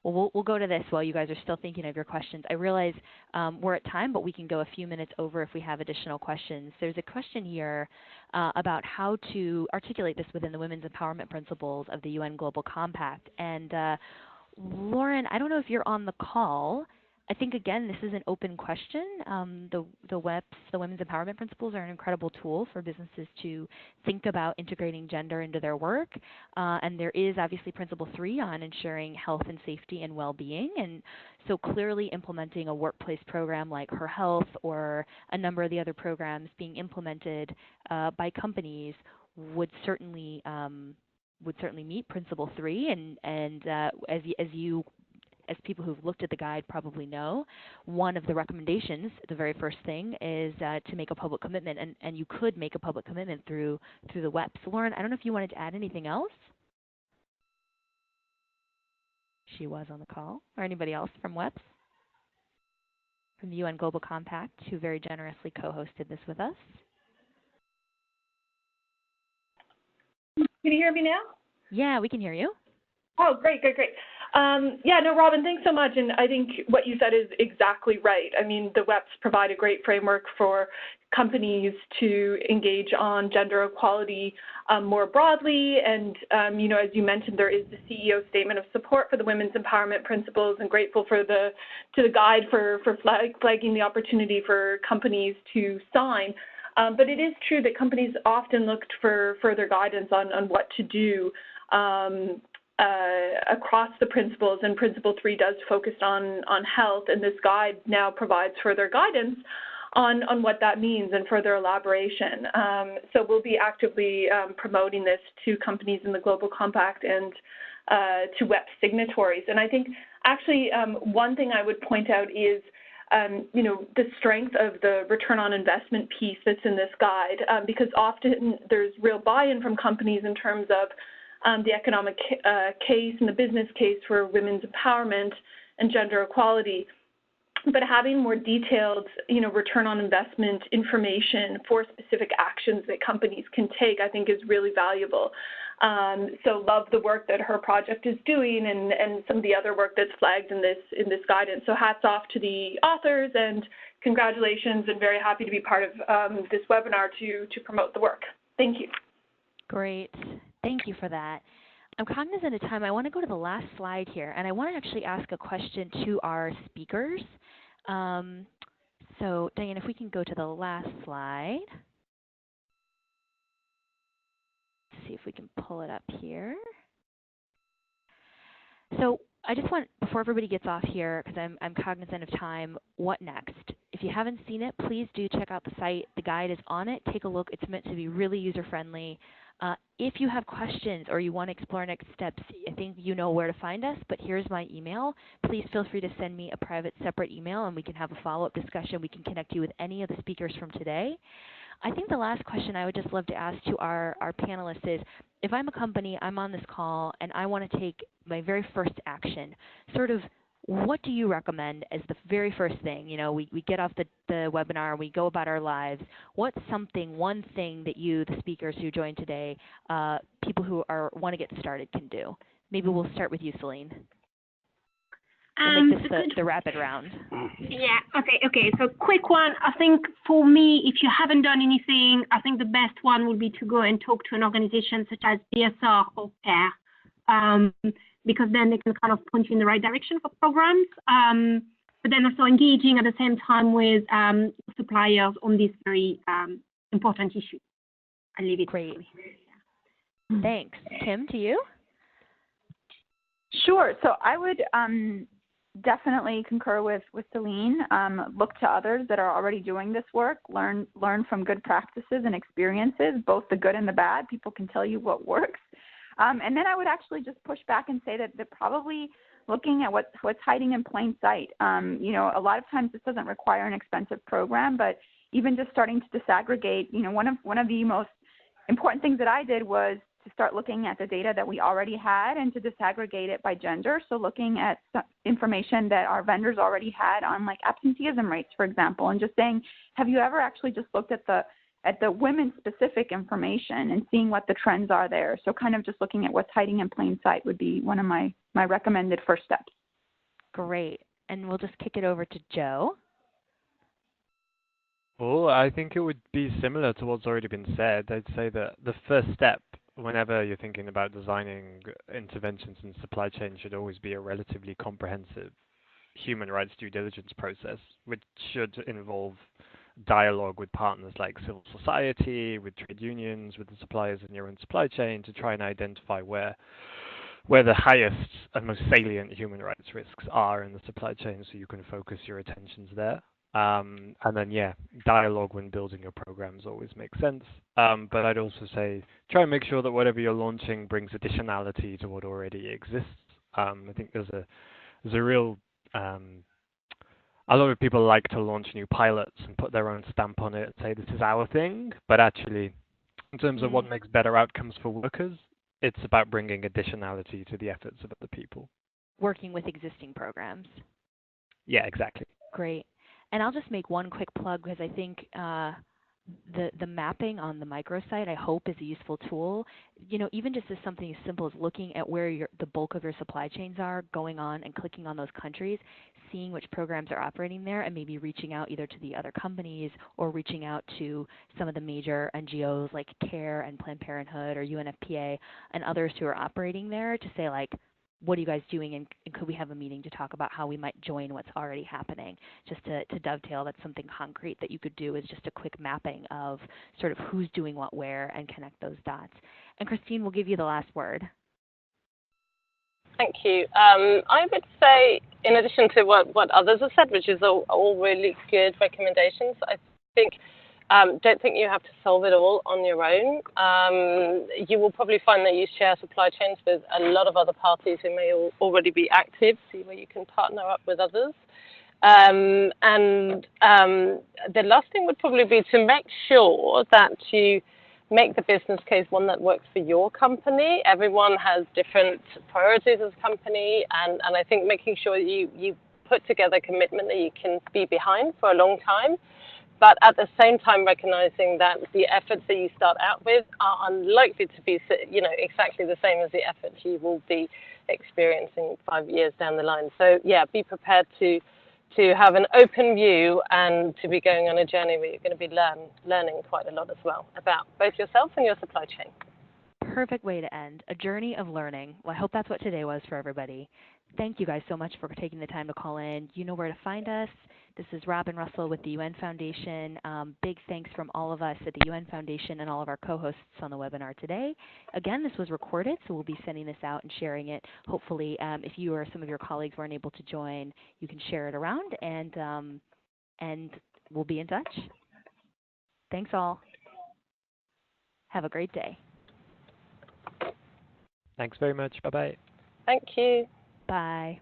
Well, we'll go to this while you guys are still thinking of your questions. I realize we're at time, but we can go a few minutes over if we have additional questions. There's a question here about how to articulate this within the Women's Empowerment Principles of the UN Global Compact. And Lauren, I don't know if you're on the call. I think, again, this is an open question. The Women's Empowerment Principles are an incredible tool for businesses to think about integrating gender into their work. And there is obviously Principle 3 on ensuring health and safety and well-being. And so clearly implementing a workplace program like Her Health or a number of the other programs being implemented by companies would certainly meet Principle 3. And as people who've looked at the guide probably know, one of the recommendations, the very first thing, is to make a public commitment, and you could make a public commitment through the WEPs. Lauren, I don't know if you wanted to add anything else. She was on the call, or anybody else from WEPs, from the UN Global Compact, who very generously co-hosted this with us. Can you hear me now? Yeah, we can hear you. Oh, great. Yeah, no, Robin, thanks so much. And I think what you said is exactly right. I mean, the WEPs provide a great framework for companies to engage on gender equality more broadly. And, as you mentioned, there is the CEO statement of support for the Women's Empowerment Principles, and grateful to the guide for flagging the opportunity for companies to sign. But it is true that companies often looked for further guidance on what to do across the principles, and Principle 3 does focus on health, and this guide now provides further guidance on what that means and further elaboration. So we'll be actively promoting this to companies in the Global Compact and to WEP signatories. And I think actually one thing I would point out is the strength of the return on investment piece that's in this guide, because often there's real buy-in from companies in terms of the economic case and the business case for women's empowerment and gender equality. But having more detailed, return on investment information for specific actions that companies can take, I think is really valuable. So love the work that her project is doing and some of the other work that's flagged in this guidance. So hats off to the authors, and congratulations, and very happy to be part of this webinar to promote the work. Thank you. Great. Thank you for that. I'm cognizant of time. I want to go to the last slide here, and I want to actually ask a question to our speakers. So, Diane, if we can go to the last slide. Let's see if we can pull it up here. So I just want, before everybody gets off here, because I'm cognizant of time, what next? If you haven't seen it, please do check out the site. The guide is on it. Take a look. It's meant to be really user-friendly. If you have questions or you want to explore next steps, I think you know where to find us, but here's my email. Please feel free to send me a private, separate email, and we can have a follow-up discussion. We can connect you with any of the speakers from today. I think the last question I would just love to ask to our panelists is, if I'm a company, I'm on this call, and I want to take my very first action, sort of what do you recommend as the very first thing? You know, we get off the webinar, we go about our lives. What's something, one thing that you, the speakers who joined today, people who want to get started can do? Maybe we'll start with you, Celine. We'll make this the rapid round. Yeah, okay. So quick one. I think for me, if you haven't done anything, I think the best one would be to go and talk to an organization such as DSR or CARE, because then they can kind of point you in the right direction for programs. But then also engaging at the same time with suppliers on this very important issue. I'll leave it. Great. Thanks. Kim, to you? Sure. So I would definitely concur with Celine. Look to others that are already doing this work. Learn from good practices and experiences, both the good and the bad. People can tell you what works. And then I would actually just push back and say that they're probably looking at what's hiding in plain sight. You know, a lot of times this doesn't require an expensive program, but even just starting to disaggregate, you know, one of the most important things that I did was to start looking at the data that we already had and to disaggregate it by gender. So looking at information that our vendors already had on like absenteeism rates, for example, and just saying, have you ever actually just looked at the women-specific information and seeing what the trends are there? So kind of just looking at what's hiding in plain sight would be one of my recommended first steps. Great. And we'll just kick it over to Joe. Well, I think it would be similar to what's already been said. I'd say that the first step, whenever you're thinking about designing interventions in supply chain, should always be a relatively comprehensive human rights due diligence process, which should involve dialogue with partners like civil society, with trade unions, with the suppliers in your own supply chain to try and identify where the highest and most salient human rights risks are in the supply chain, so you can focus your attentions there. And then, yeah, dialogue when building your programs always makes sense. But I'd also say try and make sure that whatever you're launching brings additionality to what already exists. I think there's a real a lot of people like to launch new pilots and put their own stamp on it and say this is our thing. But actually, in terms of what makes better outcomes for workers, it's about bringing additionality to the efforts of other people. Working with existing programs. Yeah, exactly. Great. And I'll just make one quick plug because I think the mapping on the microsite, I hope, is a useful tool. You know, even just as something as simple as looking at where the bulk of your supply chains are, going on and clicking on those countries, seeing which programs are operating there, and maybe reaching out either to the other companies or reaching out to some of the major NGOs like CARE and Planned Parenthood or UNFPA and others who are operating there to say, like, what are you guys doing, and could we have a meeting to talk about how we might join what's already happening? Just to dovetail, that's something concrete that you could do, is just a quick mapping of sort of who's doing what where and connect those dots. And Christine, we'll give you the last word. Thank you. I would say, in addition to what others have said, which is all really good recommendations, I think don't think you have to solve it all on your own. You will probably find that you share supply chains with a lot of other parties who may already be active, see where you can partner up with others. And the last thing would probably be to make sure that you make the business case one that works for your company. Everyone has different priorities as a company, and I think making sure you put together a commitment that you can be behind for a long time, but at the same time recognizing that the efforts that you start out with are unlikely to be, exactly the same as the efforts you will be experiencing 5 years down the line. So yeah, be prepared to have an open view and to be going on a journey where you're going to be learning quite a lot as well about both yourself and your supply chain. perfect way to end. A journey of learning. Well, I hope that's what today was for everybody. Thank you guys so much for taking the time to call in. You know where to find us. This is Robin Russell with the UN Foundation. Big thanks from all of us at the UN Foundation and all of our co-hosts on the webinar today. Again, this was recorded, so we'll be sending this out and sharing it. Hopefully, if you or some of your colleagues weren't able to join, you can share it around, and we'll be in touch. Thanks all. Have a great day. Thanks very much. Bye-bye. Thank you. Bye.